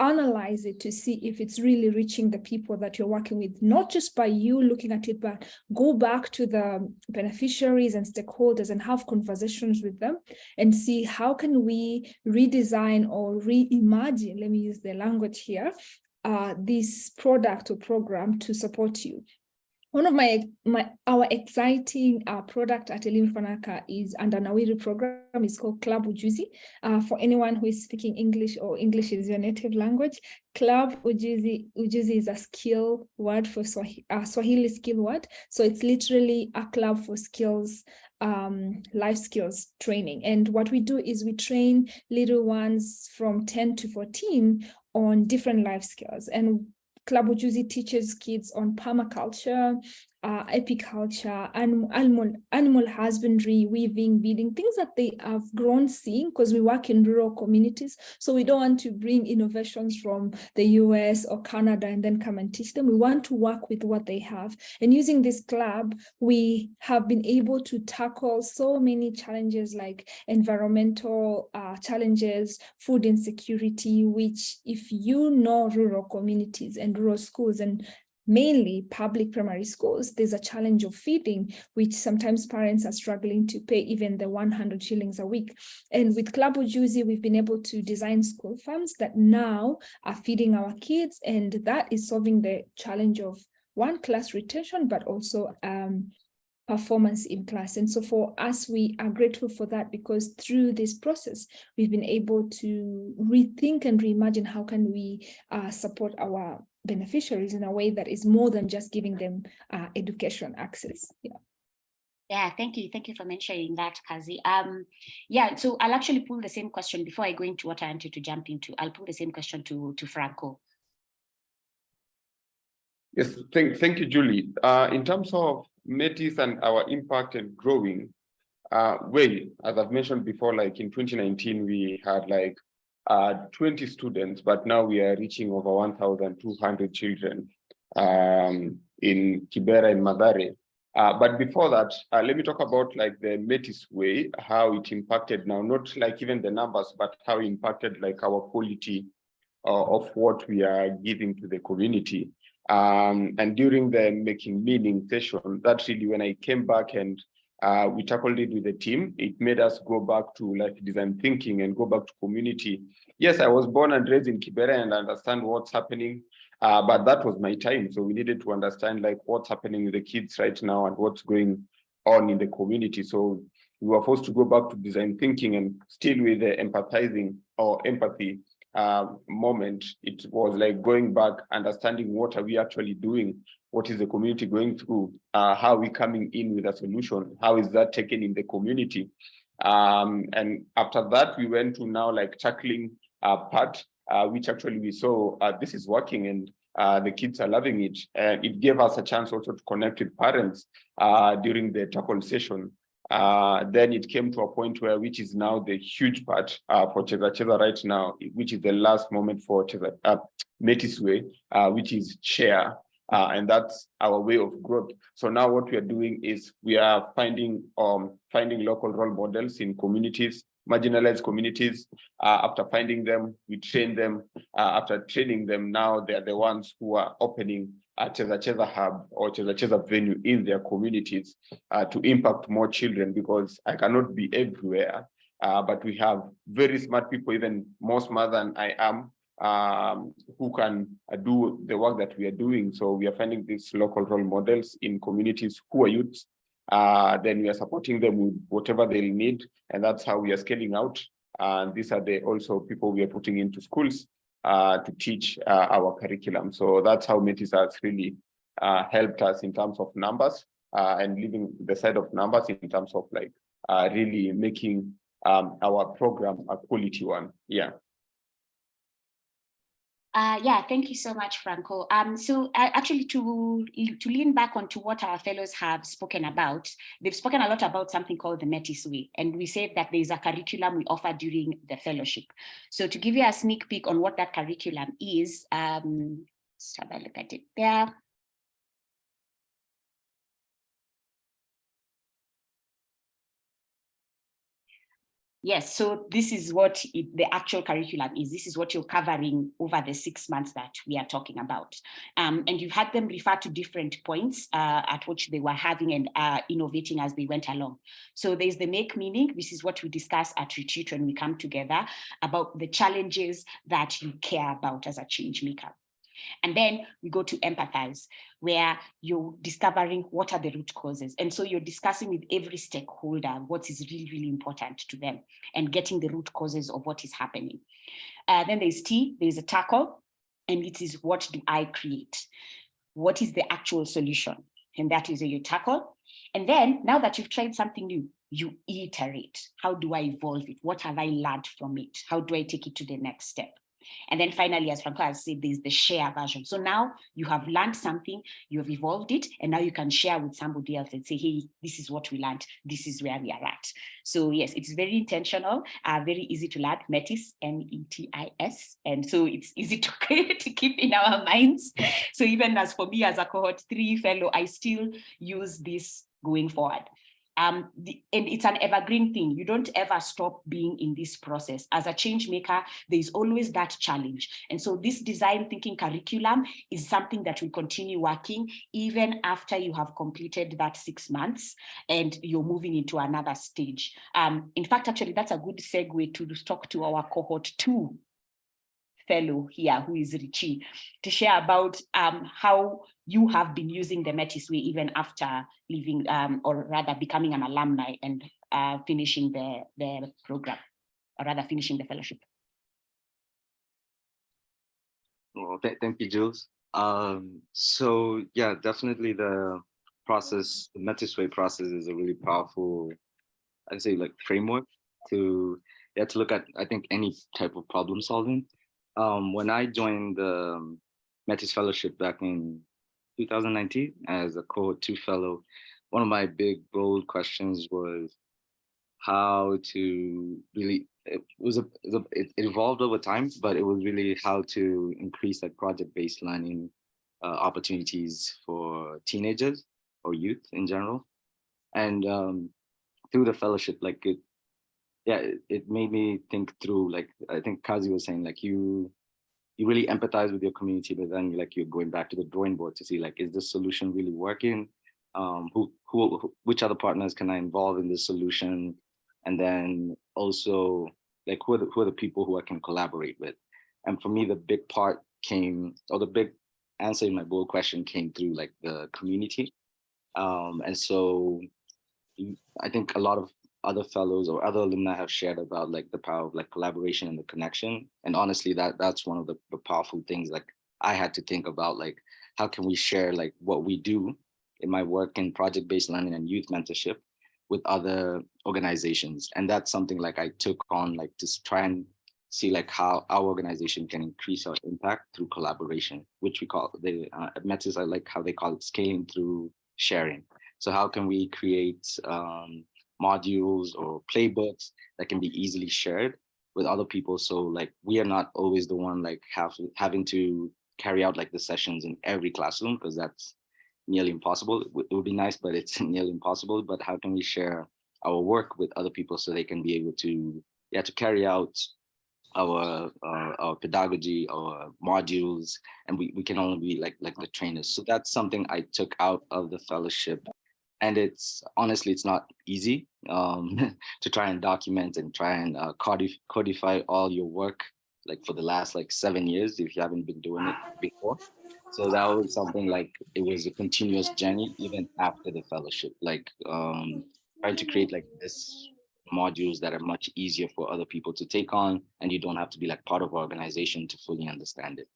analyze it to see if it's really reaching the people that you're working with, not just by you looking at it, but go back to the beneficiaries and stakeholders and have conversations with them and see how can we redesign or reimagine, let me use the language here, this product or program to support you. One of our exciting product at Elimu Fanaka is under Nawiri program. It's called Club Ujuzi. For anyone who is speaking English or English is your native language, Club Ujuzi is a skill word for Swahili skill word. So it's literally a club for skills, life skills training. And what we do is we train little ones from 10 to 14 on different life skills. And Club Ujuzi teaches kids on permaculture, apiculture, animal husbandry, weaving, beading, things that they have grown seeing, because we work in rural communities. So we don't want to bring innovations from the US or Canada and then come and teach them. We want to work with what they have. And using this club, we have been able to tackle so many challenges like environmental challenges, food insecurity, which if you know rural communities and rural schools and mainly public primary schools, there's a challenge of feeding, which sometimes parents are struggling to pay even the 100 shillings a week. And with Club Ujuzi, we've been able to design school farms that now are feeding our kids, and that is solving the challenge of class retention, but also performance in class. And so for us, we are grateful for that, because through this process, we've been able to rethink and reimagine how can we support our beneficiaries in a way that is more than just giving them education access. Yeah. Yeah, thank you. Thank you for mentioning that, Kazi. Yeah, so I'll actually pull the same question before I go into what I wanted to jump into. I'll pull the same question to Franco. Yes, thank you, Julie. In terms of Metis and our impact and growing, as I've mentioned before, like in 2019, we had like 20 students, but now we are reaching over 1,200 children in Kibera and Mathare. But before that, let me talk about like the Metis way, how it impacted now, not like even the numbers, but how it impacted like our quality of what we are giving to the community. And during the making meaning session, that's really when I came back and we tackled it with the team. It made us go back to like design thinking and go back to community. Yes, I was born and raised in Kibera and understand what's happening, but that was my time. So we needed to understand like what's happening with the kids right now and what's going on in the community. So we were forced to go back to design thinking, and still with the empathizing or empathy moment, it was like going back, understanding what are we actually doing, what is the community going through, how are we coming in with a solution, how is that taken in the community. And after that, we went to now like tackling part, which actually we saw this is working and the kids are loving it. And it gave us a chance also to connect with parents during the tackle session. Then it came to a point where, which is now the huge part for Cheza right now, which is the last moment for Metis way, which is share. And that's our way of growth. So now what we are doing is we are finding local role models in communities, marginalized communities. After finding them, we train them. After training them, now they're the ones who are opening a Cheza hub or Cheza venue in their communities to impact more children, because I cannot be everywhere. But we have very smart people, even more smart than I am, who can do the work that we are doing. So we are finding these local role models in communities who are youths. Then we are supporting them with whatever they need, and that's how we are scaling out. And these are the also people we are putting into schools to teach our curriculum. So that's how Metis has really helped us in terms of numbers and leaving the side of numbers in terms of like really making our program a quality one. Yeah. Yeah, thank you so much, Franco. So actually to lean back onto what our fellows have spoken about, they've spoken a lot about something called the Metis way. And we said that there is a curriculum we offer during the fellowship. So to give you a sneak peek on what that curriculum is, let's have a look at it there. Yes, so this is what the actual curriculum is. This is what you're covering over the 6 months that we are talking about. And you've had them refer to different points at which they were having and innovating as they went along. So there's the make meaning. This is what we discuss at retreat when we come together about the challenges that you care about as a change maker. And then we go to empathize, where you're discovering what are the root causes. And so you're discussing with every stakeholder what is really, really important to them and getting the root causes of what is happening. Then there's T, there's a tackle, and it is what do I create? What is the actual solution? And that is your tackle. And then now that you've tried something new, you iterate. How do I evolve it? What have I learned from it? How do I take it to the next step? And then finally, as Franco has said, there's the share version. So now you have learned something, you have evolved it, and now you can share with somebody else and say, hey, this is what we learned. This is where we are at. So yes, it's very intentional, very easy to learn, Metis, M-E-T-I-S. And so it's easy to keep in our minds. So even as for me as a cohort 3 fellow, I still use this going forward. And it's an evergreen thing. You don't ever stop being in this process. As a change maker, there's always that challenge. And so this design thinking curriculum is something that will continue working even after you have completed that 6 months and you're moving into another stage. In fact, actually, that's a good segue to talk to our cohort 2 fellow here, who is Richie, to share about how you have been using the Metis way even after leaving, or rather becoming an alumni and finishing the program, or rather finishing the fellowship. Well, thank you, Jules. So yeah, definitely the process, the Metis way process is a really powerful, I'd say, like framework to look at, I think, any type of problem solving. When I joined the Metis Fellowship back in 2019 as a cohort 2 fellow, one of my big bold questions was how to really, it evolved over time, but it was really how to increase like project-based learning opportunities for teenagers or youth in general. And through the fellowship, like it made me think through, like, I think Kazi was saying, like you really empathize with your community, but then you're going back to the drawing board to see, like, is this solution really working? Which other partners can I involve in this solution? And then also, like, who are the people who I can collaborate with? And for me, the big part came, or the big answer in my bold question came through like the community. And so I think a lot of other fellows or other alumni have shared about like the power of like collaboration and the connection. And honestly, that's one of the powerful things like I had to think about, like, how can we share like what we do in my work in project-based learning and youth mentorship with other organizations. And that's something like I took on, like, to try and see like how our organization can increase our impact through collaboration, which we call at Metis, I like how they call it scaling through sharing. So how can we create modules or playbooks that can be easily shared with other people? So like we are not always the one like having to carry out like the sessions in every classroom, because that's nearly impossible. It would be nice, but it's nearly impossible. But how can we share our work with other people so they can be able to carry out our pedagogy, our modules, and we can only be like the trainers. So that's something I took out of the fellowship. And it's honestly, it's not easy to try and document and try and codify all your work like for the last like 7 years if you haven't been doing it before. So that was something like, it was a continuous journey even after the fellowship, like trying to create like this modules that are much easier for other people to take on, and you don't have to be like part of our organization to fully understand it.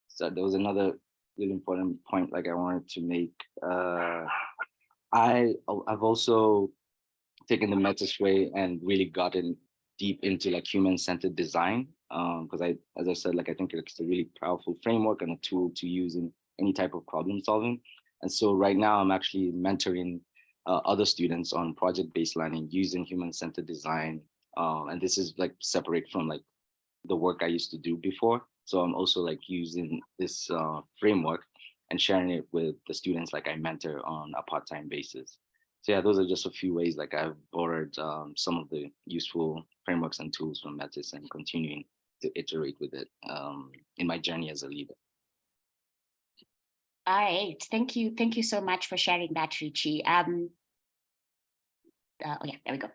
So there was another really important point like I wanted to make. I've also taken the Metis way and really gotten deep into like human-centered design, because as I said, like I think it's a really powerful framework and a tool to use in any type of problem solving. And so right now I'm actually mentoring other students on project-based learning using human-centered design. And this is like separate from like the work I used to do before. So I'm also like using this framework and sharing it with the students like I mentor on a part-time basis. So yeah, those are just a few ways like I've borrowed some of the useful frameworks and tools from Metis and continuing to iterate with it in my journey as a leader. All right, thank you so much for sharing that, Richie. Oh yeah, there we go.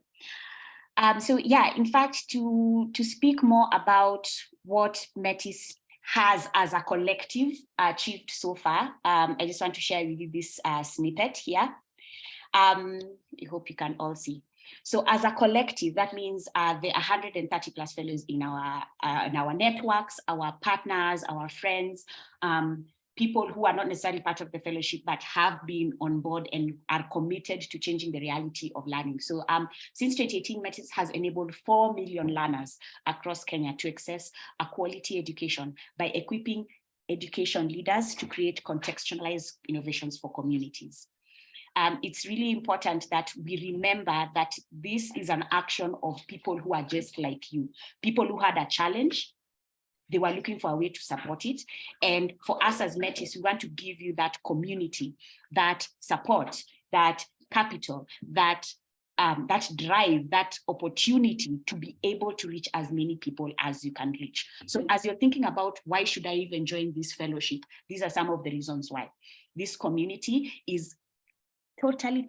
So yeah, in fact, to speak more about what Metis has as a collective achieved so far, I just want to share with you this snippet here. I hope you can all see. So as a collective, that means there are 130 plus fellows in our networks, our partners, our friends, people who are not necessarily part of the fellowship, but have been on board and are committed to changing the reality of learning. So since 2018, Metis has enabled 4 million learners across Kenya to access a quality education by equipping education leaders to create contextualized innovations for communities. It's really important that we remember that this is an action of people who are just like you, people who had a challenge. They were looking for a way to support it. And for us as Metis, we want to give you that community, that support, that capital, that drive, that opportunity to be able to reach as many people as you can reach. So as you're thinking about why should I even join this fellowship, these are some of the reasons why. This community is totally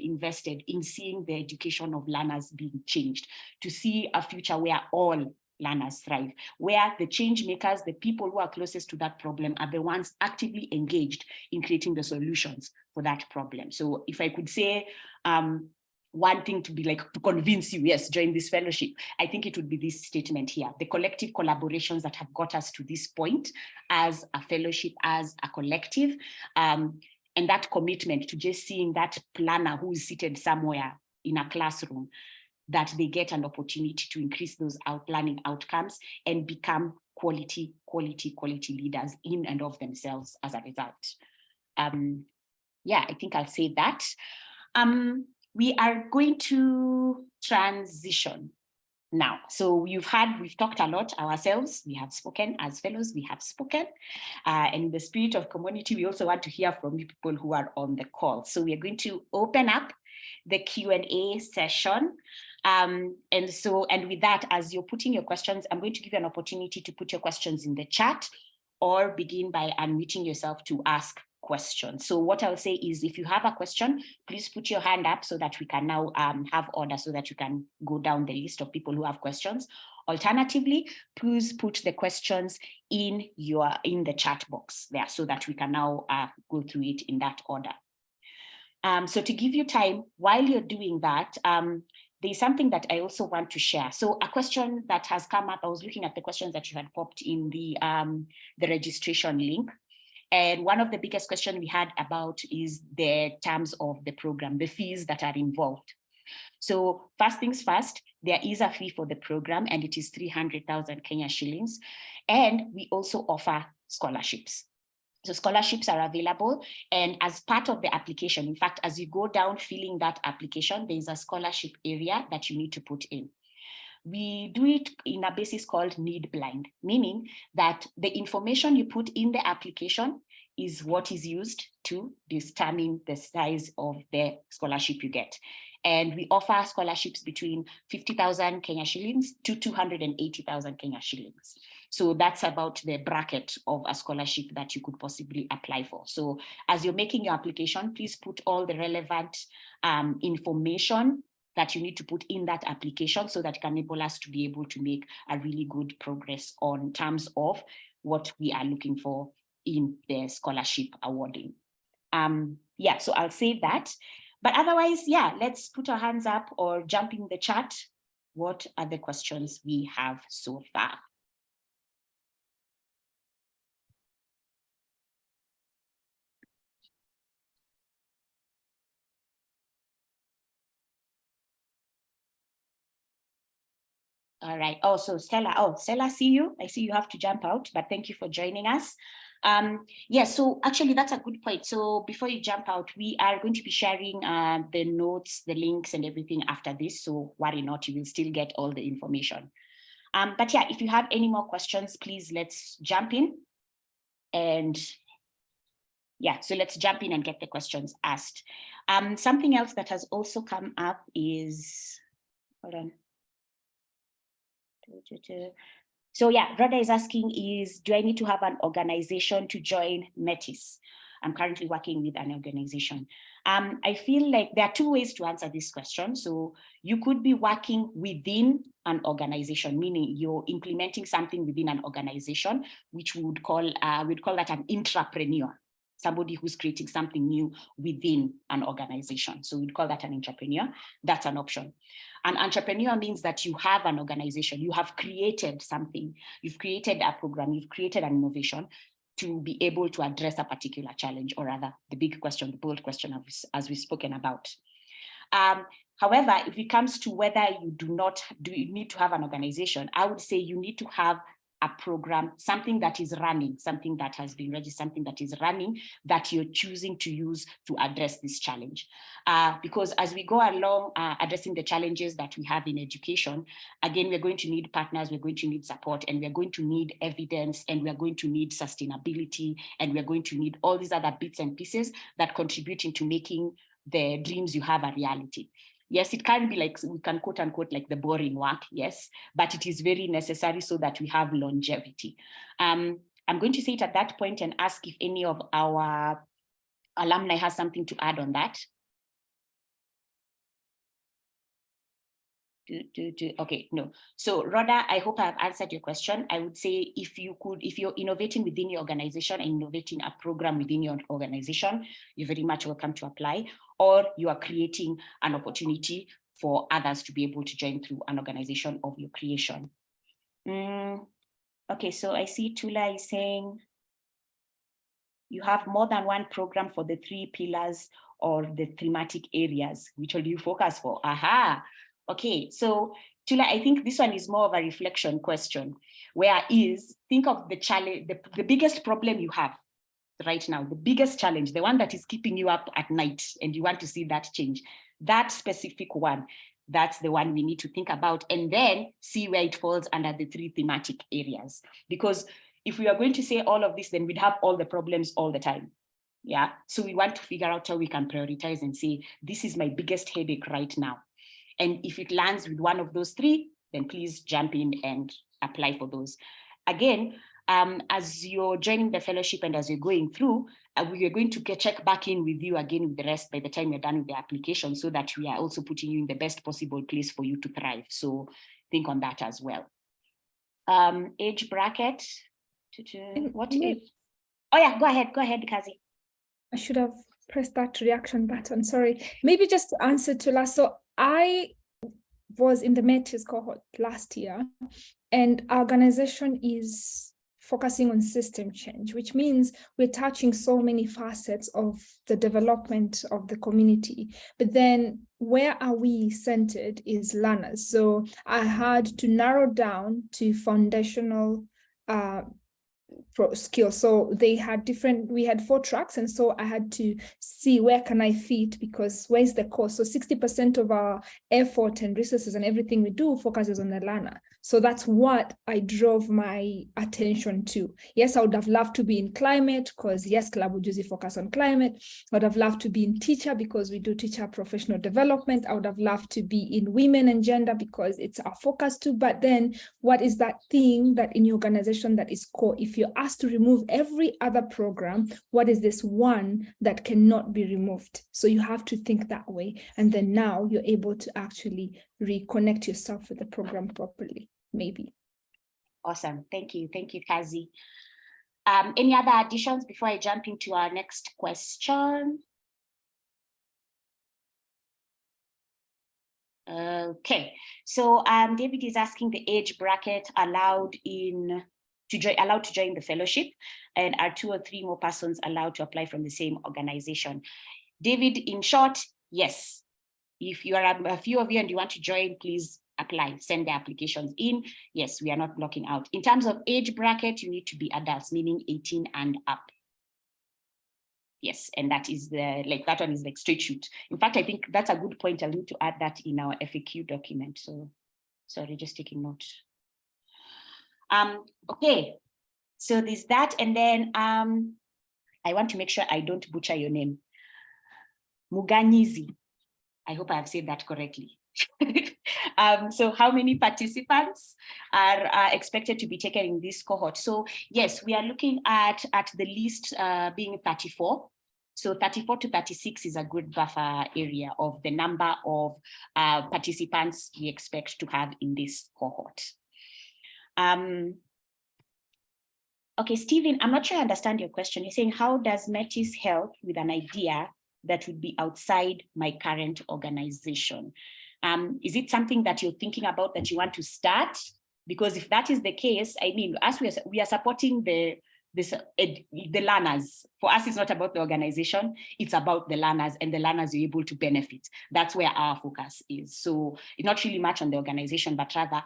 invested in seeing the education of learners being changed, to see a future where all learners thrive, where the change makers, the people who are closest to that problem, are the ones actively engaged in creating the solutions for that problem. So if I could say wanting to be like, to convince you, yes, join this fellowship, I think it would be this statement here: the collective collaborations that have got us to this point as a fellowship, as a collective, and that commitment to just seeing that planner who is seated somewhere in a classroom, that they get an opportunity to increase those learning outcomes and become quality leaders in and of themselves as a result. Yeah, I think I'll say that. We are going to transition now. So we've talked a lot ourselves. We have spoken as fellows, we have spoken. And in the spirit of community, we also want to hear from people who are on the call. So we are going to open up the Q&A session. And with that, as you're putting your questions, I'm going to give you an opportunity to put your questions in the chat or begin by unmuting yourself to ask questions. So what I'll say is, if you have a question, please put your hand up so that we can now have order, so that you can go down the list of people who have questions. Alternatively, please put the questions in the chat box there, so that we can now go through it in that order. So to give you time, while you're doing that, there's something that I also want to share. So a question that has come up, I was looking at the questions that you had popped in the registration link. And one of the biggest questions we had about is the terms of the program, the fees that are involved. So first things first, there is a fee for the program, and it is 300,000 Kenya shillings. And we also offer scholarships. So scholarships are available, and as part of the application, in fact, as you go down filling that application, there is a scholarship area that you need to put in. We do it in a basis called need blind, meaning that the information you put in the application is what is used to determine the size of the scholarship you get. And we offer scholarships between 50,000 Kenya shillings to 280,000 Kenya shillings. So that's about the bracket of a scholarship that you could possibly apply for. So as you're making your application, please put all the relevant information that you need to put in that application, so that it can enable us to be able to make a really good progress on terms of what we are looking for in the scholarship awarding. Yeah, so I'll say that. But otherwise, yeah, let's put our hands up or jump in the chat. What are the questions we have so far? All right. Oh, so Stella. Oh, Stella, see you. I see you have to jump out, but thank you for joining us. Yeah, so actually that's a good point. So before you jump out, we are going to be sharing the notes, the links and everything after this. So worry not, you will still get all the information. But yeah, if you have any more questions, please let's jump in. And yeah, so let's jump in and get the questions asked. Something else that has also come up is, hold on. So yeah, Rhoda is asking is, do I need to have an organization to join Metis? I'm currently working with an organization. I feel like there are two ways to answer this question. So you could be working within an organization, meaning you're implementing something within an organization, which we would call that an intrapreneur, somebody who's creating something new within an organization. So we'd call that an entrepreneur. That's an option. An entrepreneur means that you have an organization, you have created something, you've created a program, you've created an innovation to be able to address a particular challenge, or rather the big question, the bold question as we've spoken about. However, if it comes to whether you need to have an organization, I would say you need to have a program, something that is running, something that has been registered, something that is running that you're choosing to use to address this challenge. Because as we go along addressing the challenges that we have in education, again, we're going to need partners, we're going to need support, and we're going to need evidence, and we're going to need sustainability, and we're going to need all these other bits and pieces that contribute into making the dreams you have a reality. Yes, it can be like, we can quote unquote like the boring work, yes, but it is very necessary so that we have longevity. I'm going to say it at that point and ask if any of our alumni has something to add on that. Okay, no. So Rhoda, I hope I've answered your question. I would say if you're innovating within your organization and innovating a program within your organization, you're very much welcome to apply, or you are creating an opportunity for others to be able to join through an organization of your creation. Okay, so I see Tula is saying you have more than one program for the 3 pillars or the thematic areas. Which will you focus for? Aha. Okay, so Tula, I think this one is more of a reflection question, think of the challenge, the biggest problem you have right now, the biggest challenge, the one that is keeping you up at night and you want to see that change, that specific one, that's the one we need to think about and then see where it falls under the 3 thematic areas. Because if we are going to say all of this, then we'd have all the problems all the time. Yeah, so we want to figure out how we can prioritize and say, this is my biggest headache right now. And if it lands with one of those 3, then please jump in and apply for those. Again, as you're joining the fellowship and as you're going through, we are going to check back in with you again with the rest by the time you're done with the application, so that we are also putting you in the best possible place for you to thrive. So think on that as well. Age bracket. What age? Oh yeah, go ahead, Kazi. I should have pressed that reaction button, sorry. Maybe just to answer to last. So I was in the Metis cohort last year, and our organization is focusing on system change, which means we're touching so many facets of the development of the community. But then where are we centered is learners. So I had to narrow down to foundational skills. So we had 4 tracks, and so I had to see where can I fit, because where's the course? So 60% of our effort and resources and everything we do focuses on the learner. So that's what I drove my attention to. Yes, I would have loved to be in climate, because yes, Club would usually focus on climate. I would have loved to be in teacher, because we do teacher professional development. I would have loved to be in women and gender, because it's our focus too. But then what is that thing that in your organization that is core? If you're asked to remove every other program, what is this one that cannot be removed? So you have to think that way. And then now you're able to actually reconnect yourself with the program properly, maybe. Awesome. Thank you, Kazi. Any other additions before I jump into our next question? Okay, so David is asking the age bracket allowed to join the fellowship, and are 2 or 3 more persons allowed to apply from the same organization? David, in short, yes. If you are a few of you and you want to join, please apply, send the applications in. Yes, we are not blocking out. In terms of age bracket, you need to be adults, meaning 18 and up. Yes, and that is that one is like straight shoot. In fact, I think that's a good point. I'll need to add that in our FAQ document. So sorry, just taking note. Okay, so there's that, and then I want to make sure I don't butcher your name. Muganyizi. I hope I have said that correctly. So how many participants are expected to be taken in this cohort? So yes, we are looking at the least being 34. So 34 to 36 is a good buffer area of the number of participants we expect to have in this cohort. Okay, Stephen, I'm not sure I understand your question. You're saying, how does Metis help with an idea that would be outside my current organization? Is it something that you're thinking about that you want to start? Because if that is the case, I mean, as we are supporting the learners. For us, it's not about the organization, it's about the learners, and the learners are able to benefit. That's where our focus is. So it's not really much on the organization, but rather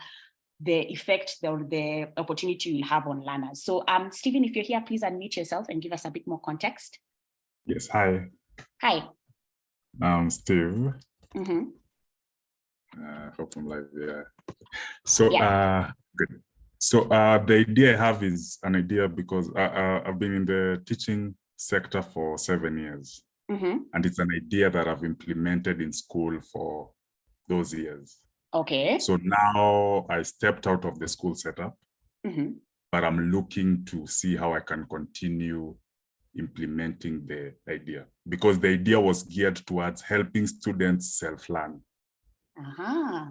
the effect or the opportunity you'll have on learners. So Stephen, if you're here, please unmute yourself and give us a bit more context. Yes, hi. Hi. Steve. Mm-hmm. Hope I'm live there. So, yeah. Good. So the idea I have is an idea because I've been in the teaching sector for 7 years. Mm-hmm. And it's an idea that I've implemented in school for those years. Okay. So now I stepped out of the school setup, mm-hmm. but I'm looking to see how I can continue implementing the idea, because the idea was geared towards helping students self-learn. Uh-huh.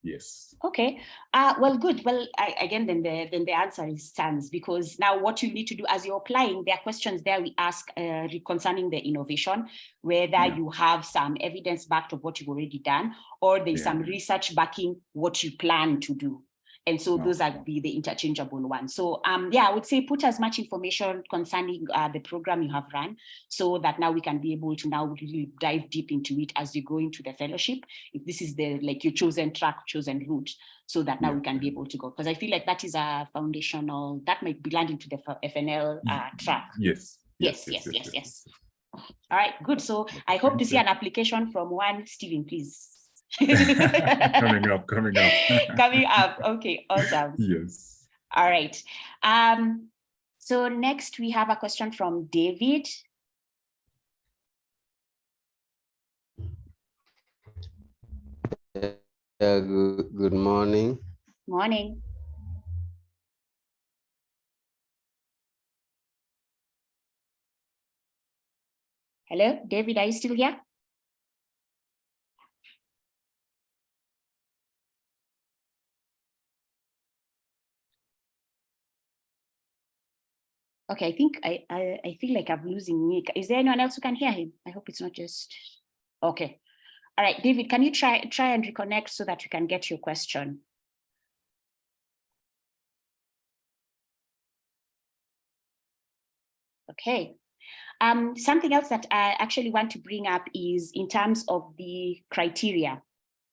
Yes. Okay. Well, good. Well, again, then the answer stands, because now what you need to do as you're applying, there are questions there we ask concerning the innovation, whether you have some evidence backed of what you've already done, or there's some research backing what you plan to do. And so those are the interchangeable ones. So yeah, I would say put as much information concerning the program you have run, so that now we can be able to now really dive deep into it as you go into the fellowship. If this is the your chosen track, chosen route, so that now we can be able to go. Because I feel like that is a foundational, that might be landing to the FNL track. Yes. Yes. All right, good. So I hope to see an application from one Stephen, please. coming up. Coming up. Okay, awesome. Yes. All right. So next we have a question from David. Good morning. Morning. Hello, David, are you still here? Okay, I think I feel like I'm losing Nick. Is there anyone else who can hear him? I hope it's not just, okay. All right, David, can you try and reconnect so that you can get your question? Okay. Something else that I actually want to bring up is in terms of the criteria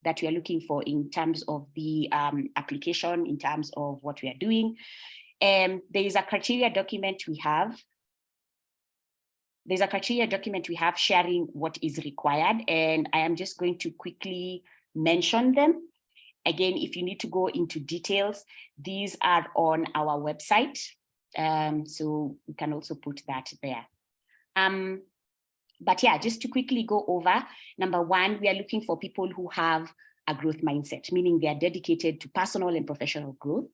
that we are looking for in terms of the application, in terms of what we are doing. There is a criteria document we have. There's a criteria document we have sharing what is required, and I am just going to quickly mention them. Again, if you need to go into details, these are on our website. So we can also put that there. But yeah, just to quickly go over, number one, we are looking for people who have a growth mindset, meaning they are dedicated to personal and professional growth.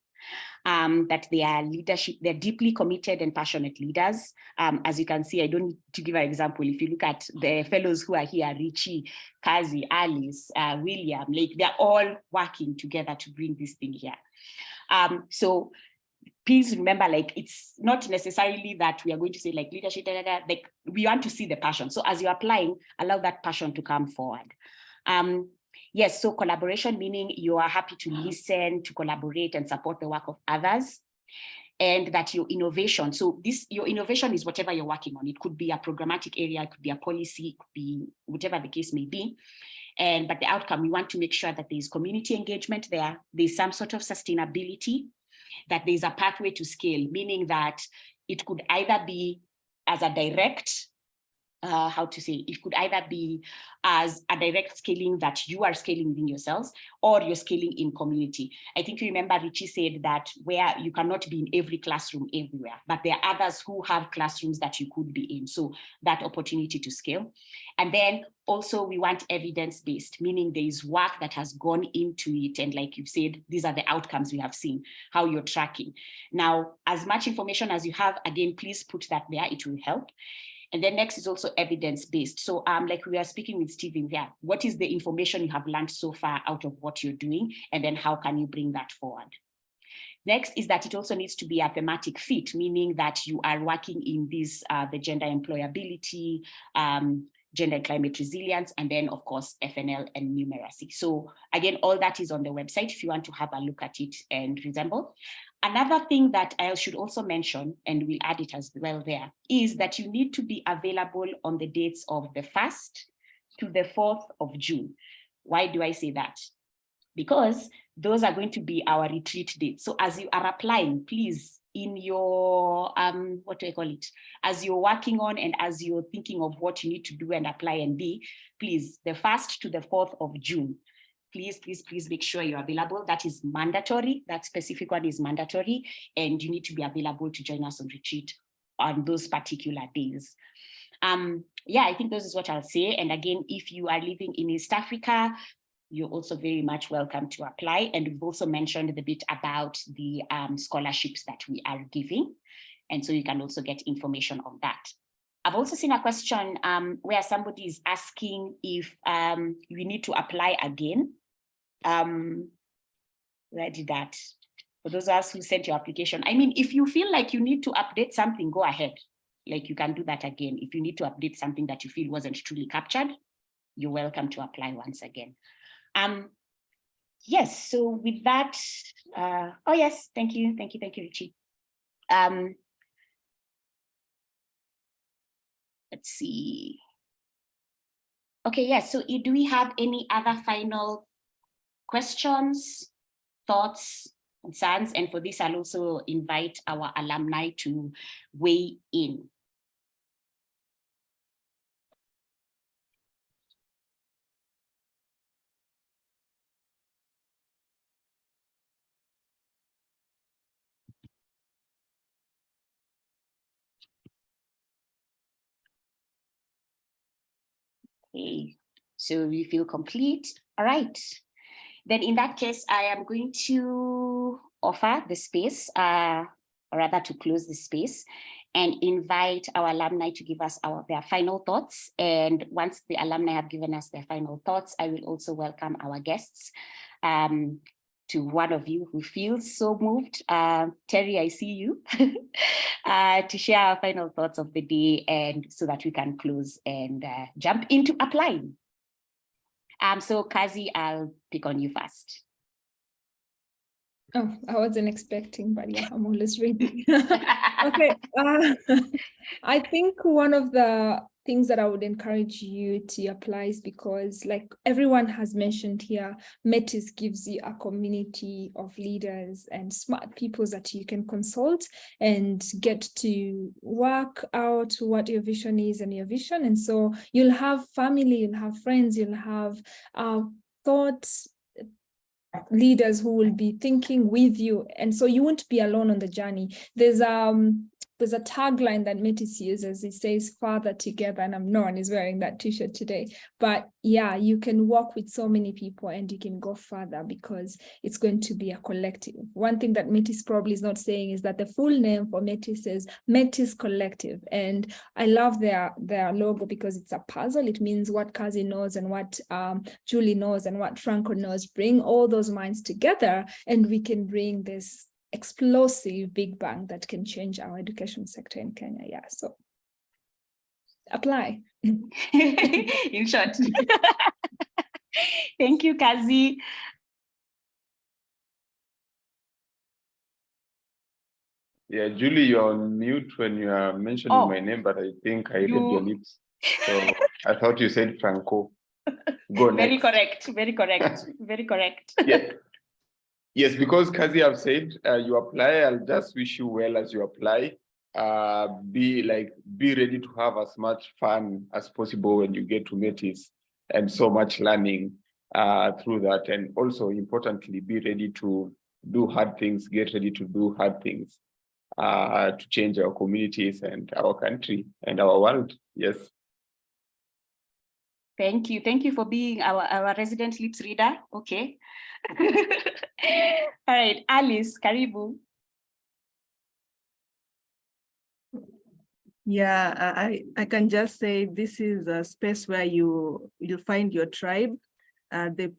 That they are leadership, they're deeply committed and passionate leaders. As you can see, I don't need to give an example. If you look at the fellows who are here, Richie, Kazi, Alice, William, like they're all working together to bring this thing here. So please remember, like, it's not necessarily that we are going to say like leadership, like we want to see the passion. So as you're applying, allow that passion to come forward. Yes, so collaboration, meaning you are happy to listen, to collaborate and support the work of others. And that your innovation, so your innovation is whatever you're working on. It could be a programmatic area, it could be a policy, it could be whatever the case may be. But the outcome, we want to make sure that there's community engagement there, there's some sort of sustainability, that there's a pathway to scale, meaning that it could either be as a direct, it could either be as a direct scaling that you are scaling within yourselves, or you're scaling in community. I think you remember Richie said that where you cannot be in every classroom everywhere, but there are others who have classrooms that you could be in. So that opportunity to scale. And then also we want evidence-based, meaning there is work that has gone into it. And like you said, these are the outcomes we have seen, how you're tracking. Now, as much information as you have, again, please put that there, it will help. And then next is also evidence-based. So like we are speaking with Stephen here, what is the information you have learned so far out of what you're doing? And then how can you bring that forward? Next is that it also needs to be a thematic fit, meaning that you are working in this, the gender employability, gender and climate resilience, and then of course, FNL and numeracy. So again, all that is on the website if you want to have a look at it and resemble. Another thing that I should also mention, and we'll add it as well there, is that you need to be available on the dates of the 1st to the 4th of June. Why do I say that? Because those are going to be our retreat dates. So as you are applying, please, in your, what do I call it? As you're working on and as you're thinking of what you need to do and apply and be, please, the 1st to the 4th of June, please make sure you're available. That is mandatory. That specific one is mandatory. And you need to be available to join us on retreat on those particular days. Yeah, I think this is what I'll say. And again, if you are living in East Africa, you're also very much welcome to apply. And we've also mentioned a bit about the scholarships that we are giving. And so you can also get information on that. I've also seen a question where somebody is asking if we need to apply again. already that. For those of us who sent your application, I mean, if you feel like you need to update something, go ahead. Like you can do that again. If you need to update something that you feel wasn't truly captured, you're welcome to apply once again. Yes, so with that, oh yes, thank you, Richie. Let's see. Okay, yes, so do we have any other final questions, thoughts, concerns? And for this, I'll also invite our alumni to weigh in. Okay, so we feel complete. All right. Then in that case, I am going to offer the space, or rather to close the space, and invite our alumni to give us their final thoughts. And once the alumni have given us their final thoughts, I will also welcome our guests. To one of you who feels so moved, Terry, I see you, to share our final thoughts of the day, and so that we can close and jump into applying. So Kazi, I'll pick on you first. Oh, I wasn't expecting, but yeah, I'm always ready. Okay, I think one of the things that I would encourage you to apply is because, like everyone has mentioned here, Metis gives you a community of leaders and smart people that you can consult and get to work out what your vision is and your vision. And so you'll have family, you'll have friends, you'll have thoughts, leaders who will be thinking with you, and so you won't be alone on the journey. There's a tagline that Metis uses. It says "Father together," and no one is wearing that t-shirt today. But yeah, you can work with so many people and you can go further because it's going to be a collective. One thing that Metis probably is not saying is that the full name for Metis is Metis Collective, and I love their logo because it's a puzzle. It means what Kazi knows and what Julie knows and what Franco knows. Bring all those minds together and we can bring this explosive big bang that can change our education sector in Kenya. Yeah, so apply. In short. Thank you, Kazi. Yeah, Julie, you're on mute when you are mentioning my name, but I think I read your lips. So I thought you said Franco. Go next. Very correct, very correct, very correct. Yeah. Yes, because Kazi have said you apply, I'll just wish you well as you apply. Be ready to have as much fun as possible when you get to Metis, and so much learning through that. And also importantly, be ready to do hard things, get ready to do hard things to change our communities and our country and our world. Yes. Thank you for being our resident lips reader. Okay. All right, Alice, karibu. Yeah, I can just say this is a space where you'll find your tribe, the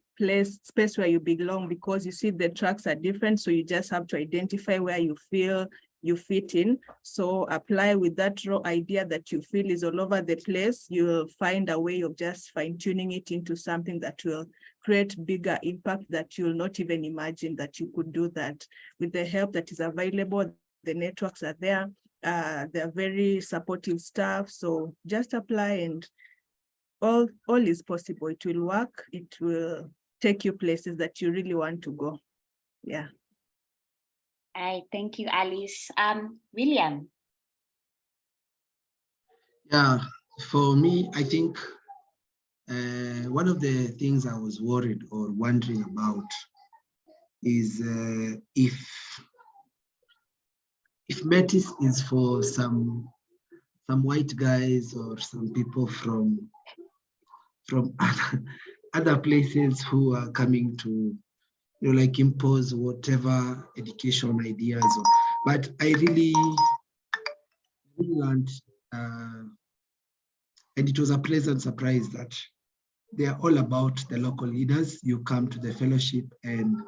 space where you belong, because you see the tracks are different, so you just have to identify where you feel you fit in. So apply with that raw idea that you feel is all over the place. You'll find a way of just fine-tuning it into something that will create bigger impact that you'll not even imagine that you could do that. With the help that is available, the networks are there. They're very supportive staff. So just apply and all is possible. It will work. It will take you places that you really want to go. Yeah. All right, thank you, Alice. William. Yeah, for me, I think one of the things I was worried or wondering about is if Metis is for some white guys or some people from other places who are coming to impose whatever education ideas. But I really learned, and it was a pleasant surprise that they are all about the local leaders. You come to the fellowship and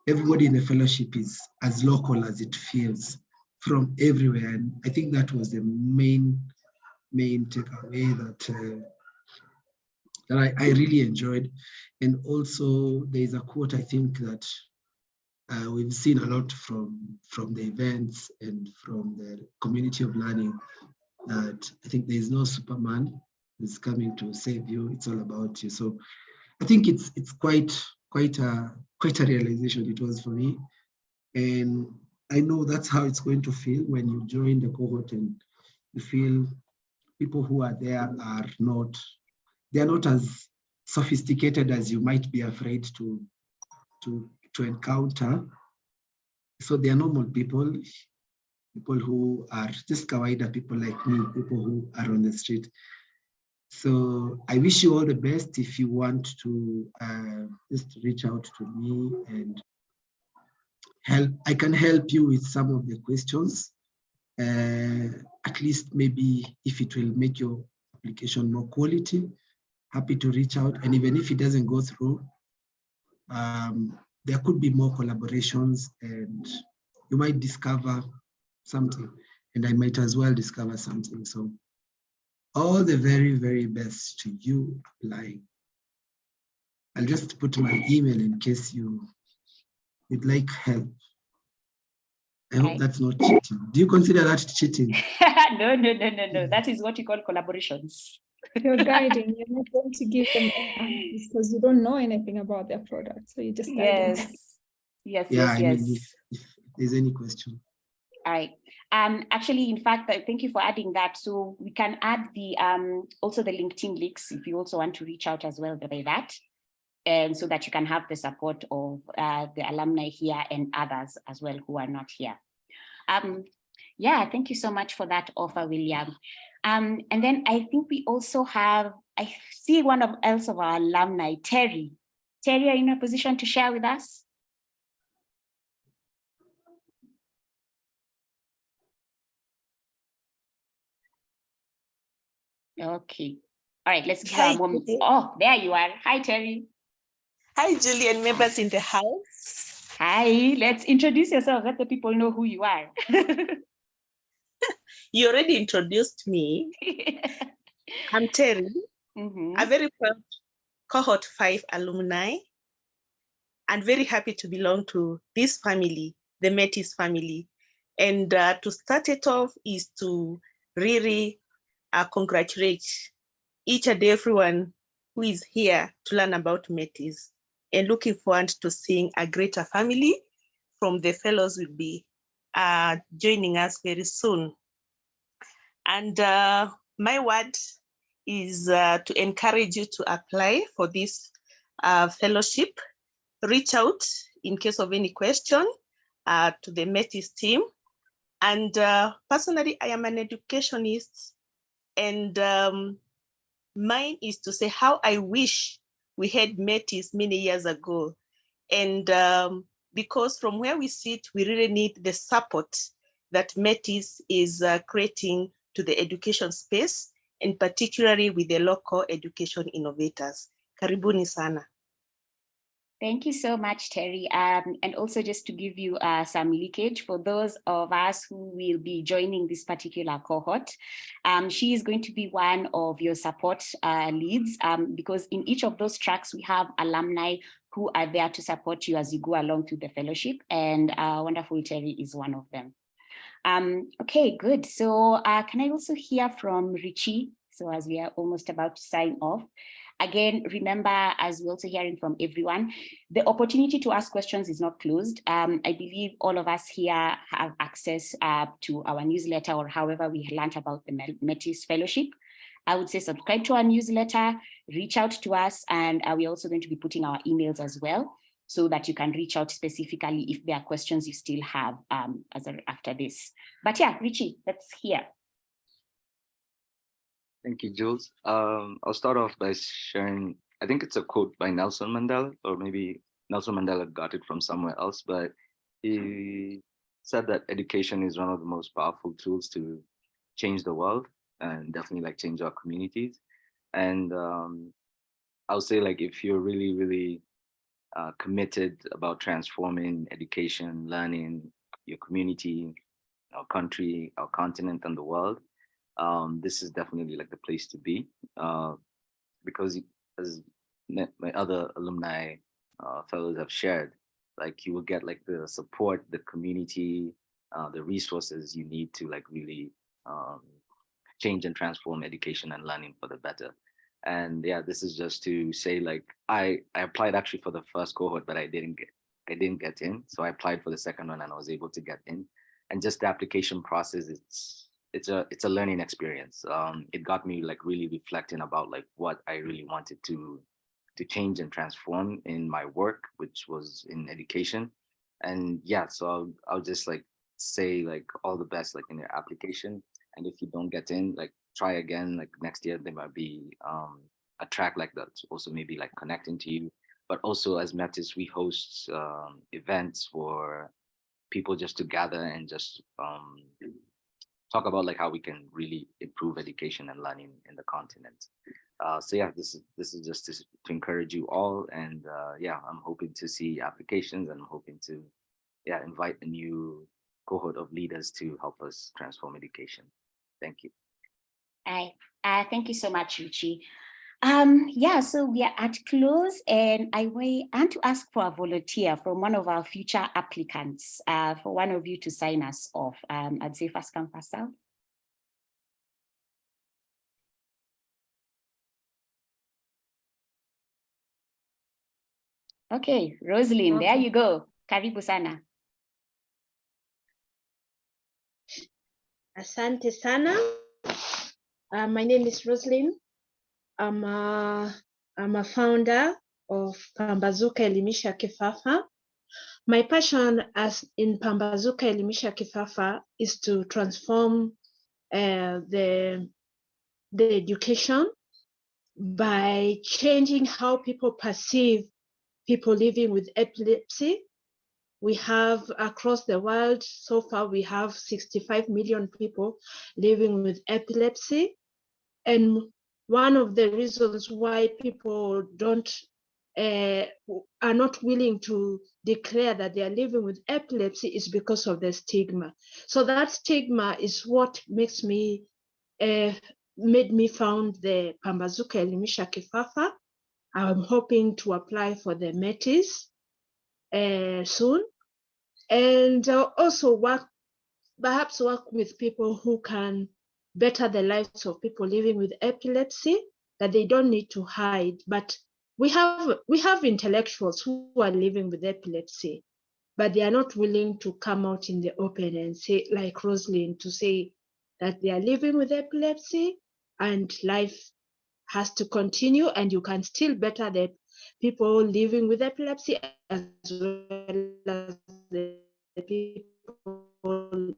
everybody in the fellowship is as local as it feels from everywhere. And I think that was the main takeaway that I really enjoyed. And also there's a quote I think that we've seen a lot from the events and from the community of learning, that I think there's no Superman who's coming to save you. It's all about you. So I think it's quite a realization it was for me. And I know that's how it's going to feel when you join the cohort and you feel people who are there are not, they're not as sophisticated as you might be afraid to encounter. So they are normal people who are just kawaida people like me, people who are on the street. So I wish you all the best. If you want to just reach out to me and help, I can help you with some of the questions. At least maybe if it will make your application more quality, happy to reach out. And even if it doesn't go through, there could be more collaborations and you might discover something and I might as well discover something. So all the very, very best to you applying. I'll just put my email in case you'd like help. I hope that's not cheating. Do you consider that cheating? No. That is what you call collaborations. You're guiding. You're not going to give them answers because you don't know anything about their product. So you just guide them. Yes. I mean, if there's any question. All right. Actually, in fact, thank you for adding that. So we can add the also the LinkedIn links if you also want to reach out as well by that, and so that you can have the support of the alumni here and others as well who are not here. Yeah, thank you so much for that offer, William. And then I think we also have, I see one of our alumni, Terry. Terry, are you in a position to share with us? Okay. All right, let's give her a moment. Oh, there you are. Hi, Terry. Hi, Julie and members in the house. Hi, let's introduce yourself. Let the people know who you are. You already introduced me. I'm Terry, a very proud cohort 5 alumni, and very happy to belong to this family, the Metis family. And to start it off is to really congratulate each and everyone who is here to learn about Metis, and looking forward to seeing a greater family from the fellows will be joining us very soon. And my word is to encourage you to apply for this fellowship. Reach out in case of any question to the Metis team. And personally, I am an educationist, and mine is to say how I wish we had Metis many years ago. And because from where we sit, we really need the support that Metis is creating to the education space, and particularly with the local education innovators. Karibuni sana. Thank you so much, Terry. And also just to give you some leakage for those of us who will be joining this particular cohort, she is going to be one of your support leads because in each of those tracks, we have alumni who are there to support you as you go along through the fellowship, and wonderful Terry is one of them. Okay, good. So can I also hear from Richie? So as we are almost about to sign off, again, remember, as we're also hearing from everyone, the opportunity to ask questions is not closed. I believe all of us here have access to our newsletter, or however we learned about the Metis Fellowship. I would say subscribe to our newsletter, reach out to us, and we're also going to be putting our emails as well, so that you can reach out specifically if there are questions you still have after this. But yeah, Richie, let's hear. Thank you, Jules. I'll start off by sharing, I think it's a quote by Nelson Mandela, or maybe Nelson Mandela got it from somewhere else, but he said that education is one of the most powerful tools to change the world, and definitely like change our communities. And I'll say, like, if you're really, really committed about transforming education, learning, your community, our country, our continent, and the world, this is definitely like the place to be, because as my other alumni fellows have shared, like you will get like the support, the community, the resources you need to like really change and transform education and learning for the better. And yeah, this is just to say, like, I applied actually for the first cohort, but I didn't get in. So I applied for the second one and I was able to get in. And just the application process, it's a learning experience. It got me like really reflecting about like what I really wanted to change and transform in my work, which was in education. And yeah, so I'll just like say like all the best like in your application. And if you don't get in, like try again, like next year there might be a track like that also maybe like connecting to you. But also as Metis, we host events for people just to gather and just talk about like how we can really improve education and learning in the continent. So yeah, this is just to encourage you all, and yeah, I'm hoping to see applications, and I'm hoping to invite a new cohort of leaders to help us transform education. Thank you. Thank you so much, Richie. Yeah, so we are at close, and I want to ask for a volunteer from one of our future applicants, for one of you to sign us off. I'd say first come, first out. Okay, Rosalind, there you go. Karibu sana. Asante sana. My name is Rosalind. I'm a founder of Pambazuka Elimisha Kifafa. My passion as in Pambazuka Elimisha Kifafa is to transform the education by changing how people perceive people living with epilepsy. We have across the world, so far we have 65 million people living with epilepsy. And one of the reasons why people are not willing to declare that they are living with epilepsy is because of the stigma. So that stigma is what makes me made me found the Pambazuka Elimisha Kifafa. I'm hoping to apply for the Metis soon, and also perhaps work with people who can better the lives of people living with epilepsy, that they don't need to hide. But we have intellectuals who are living with epilepsy, but they are not willing to come out in the open and say, like Rosalind, to say that they are living with epilepsy and life has to continue, and you can still better the people living with epilepsy as well as the people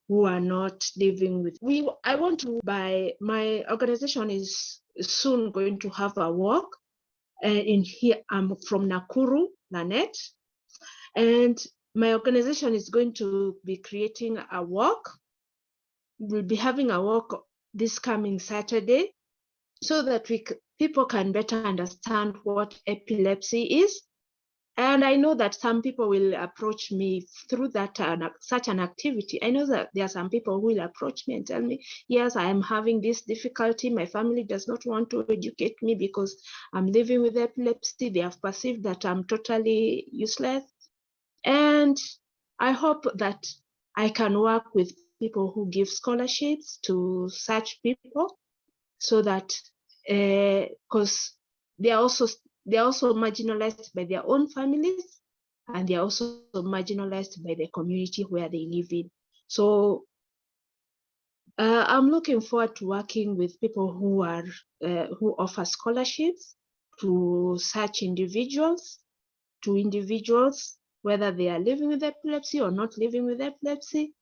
who are not living with. I want to my organization is soon going to have a walk in here. I'm from Nakuru, Lanet, and my organization is going to be creating a walk. We'll be having a walk this coming Saturday, so that people can better understand what epilepsy is. And I know that some people will approach me through that such an activity. I know that there are some people who will approach me and tell me, yes, I am having this difficulty. My family does not want to educate me because I'm living with epilepsy. They have perceived that I'm totally useless. And I hope that I can work with people who give scholarships to such people, so that because they are also marginalized by their own families, and they are also marginalized by the community where they live in. So I'm looking forward to working with people who offer scholarships to such individuals, whether they are living with epilepsy or not living with epilepsy.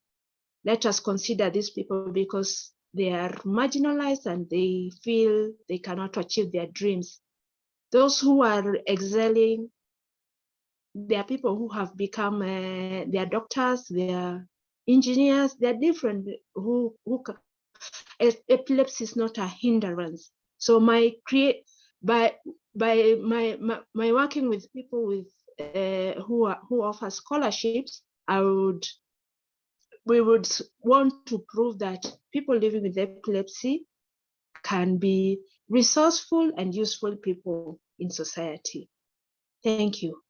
Let us consider these people, because they are marginalized and they feel they cannot achieve their dreams. Those who are excelling, there are people who have become, they are doctors, they are engineers, they are different. Epilepsy is not a hindrance. So my by my working with people with who offer scholarships, we would want to prove that people living with epilepsy can be resourceful and useful people in society. Thank you.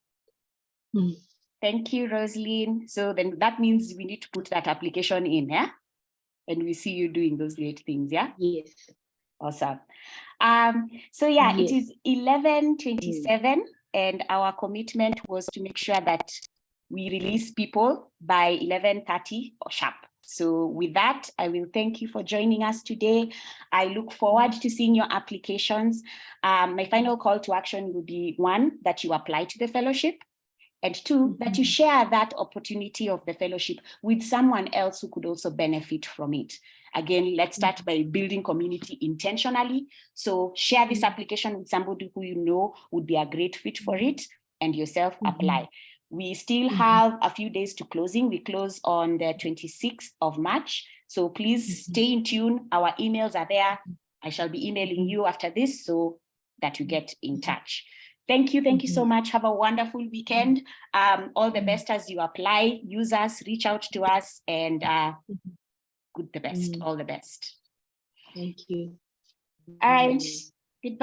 Thank you, Rosaline. So then that means we need to put that application in, yeah? And we see you doing those great things, yeah? Yes. Awesome. So yeah, yes. It is 11:27 and our commitment was to make sure that we release people by 11:30 or sharp. So with that, I will thank you for joining us today. I look forward to seeing your applications. My final call to action will be 1, that you apply to the fellowship, and 2, that you share that opportunity of the fellowship with someone else who could also benefit from it. Again, let's start by building community intentionally. So share this application with somebody who you know would be a great fit for it, and yourself apply. We still have a few days to closing. We close on the 26th of March. So please stay in tune. Our emails are there. I shall be emailing you after this so that you get in touch. Thank you so much. Have a wonderful weekend. All the best as you apply. Use us, reach out to us, and all the best. Thank you. All right.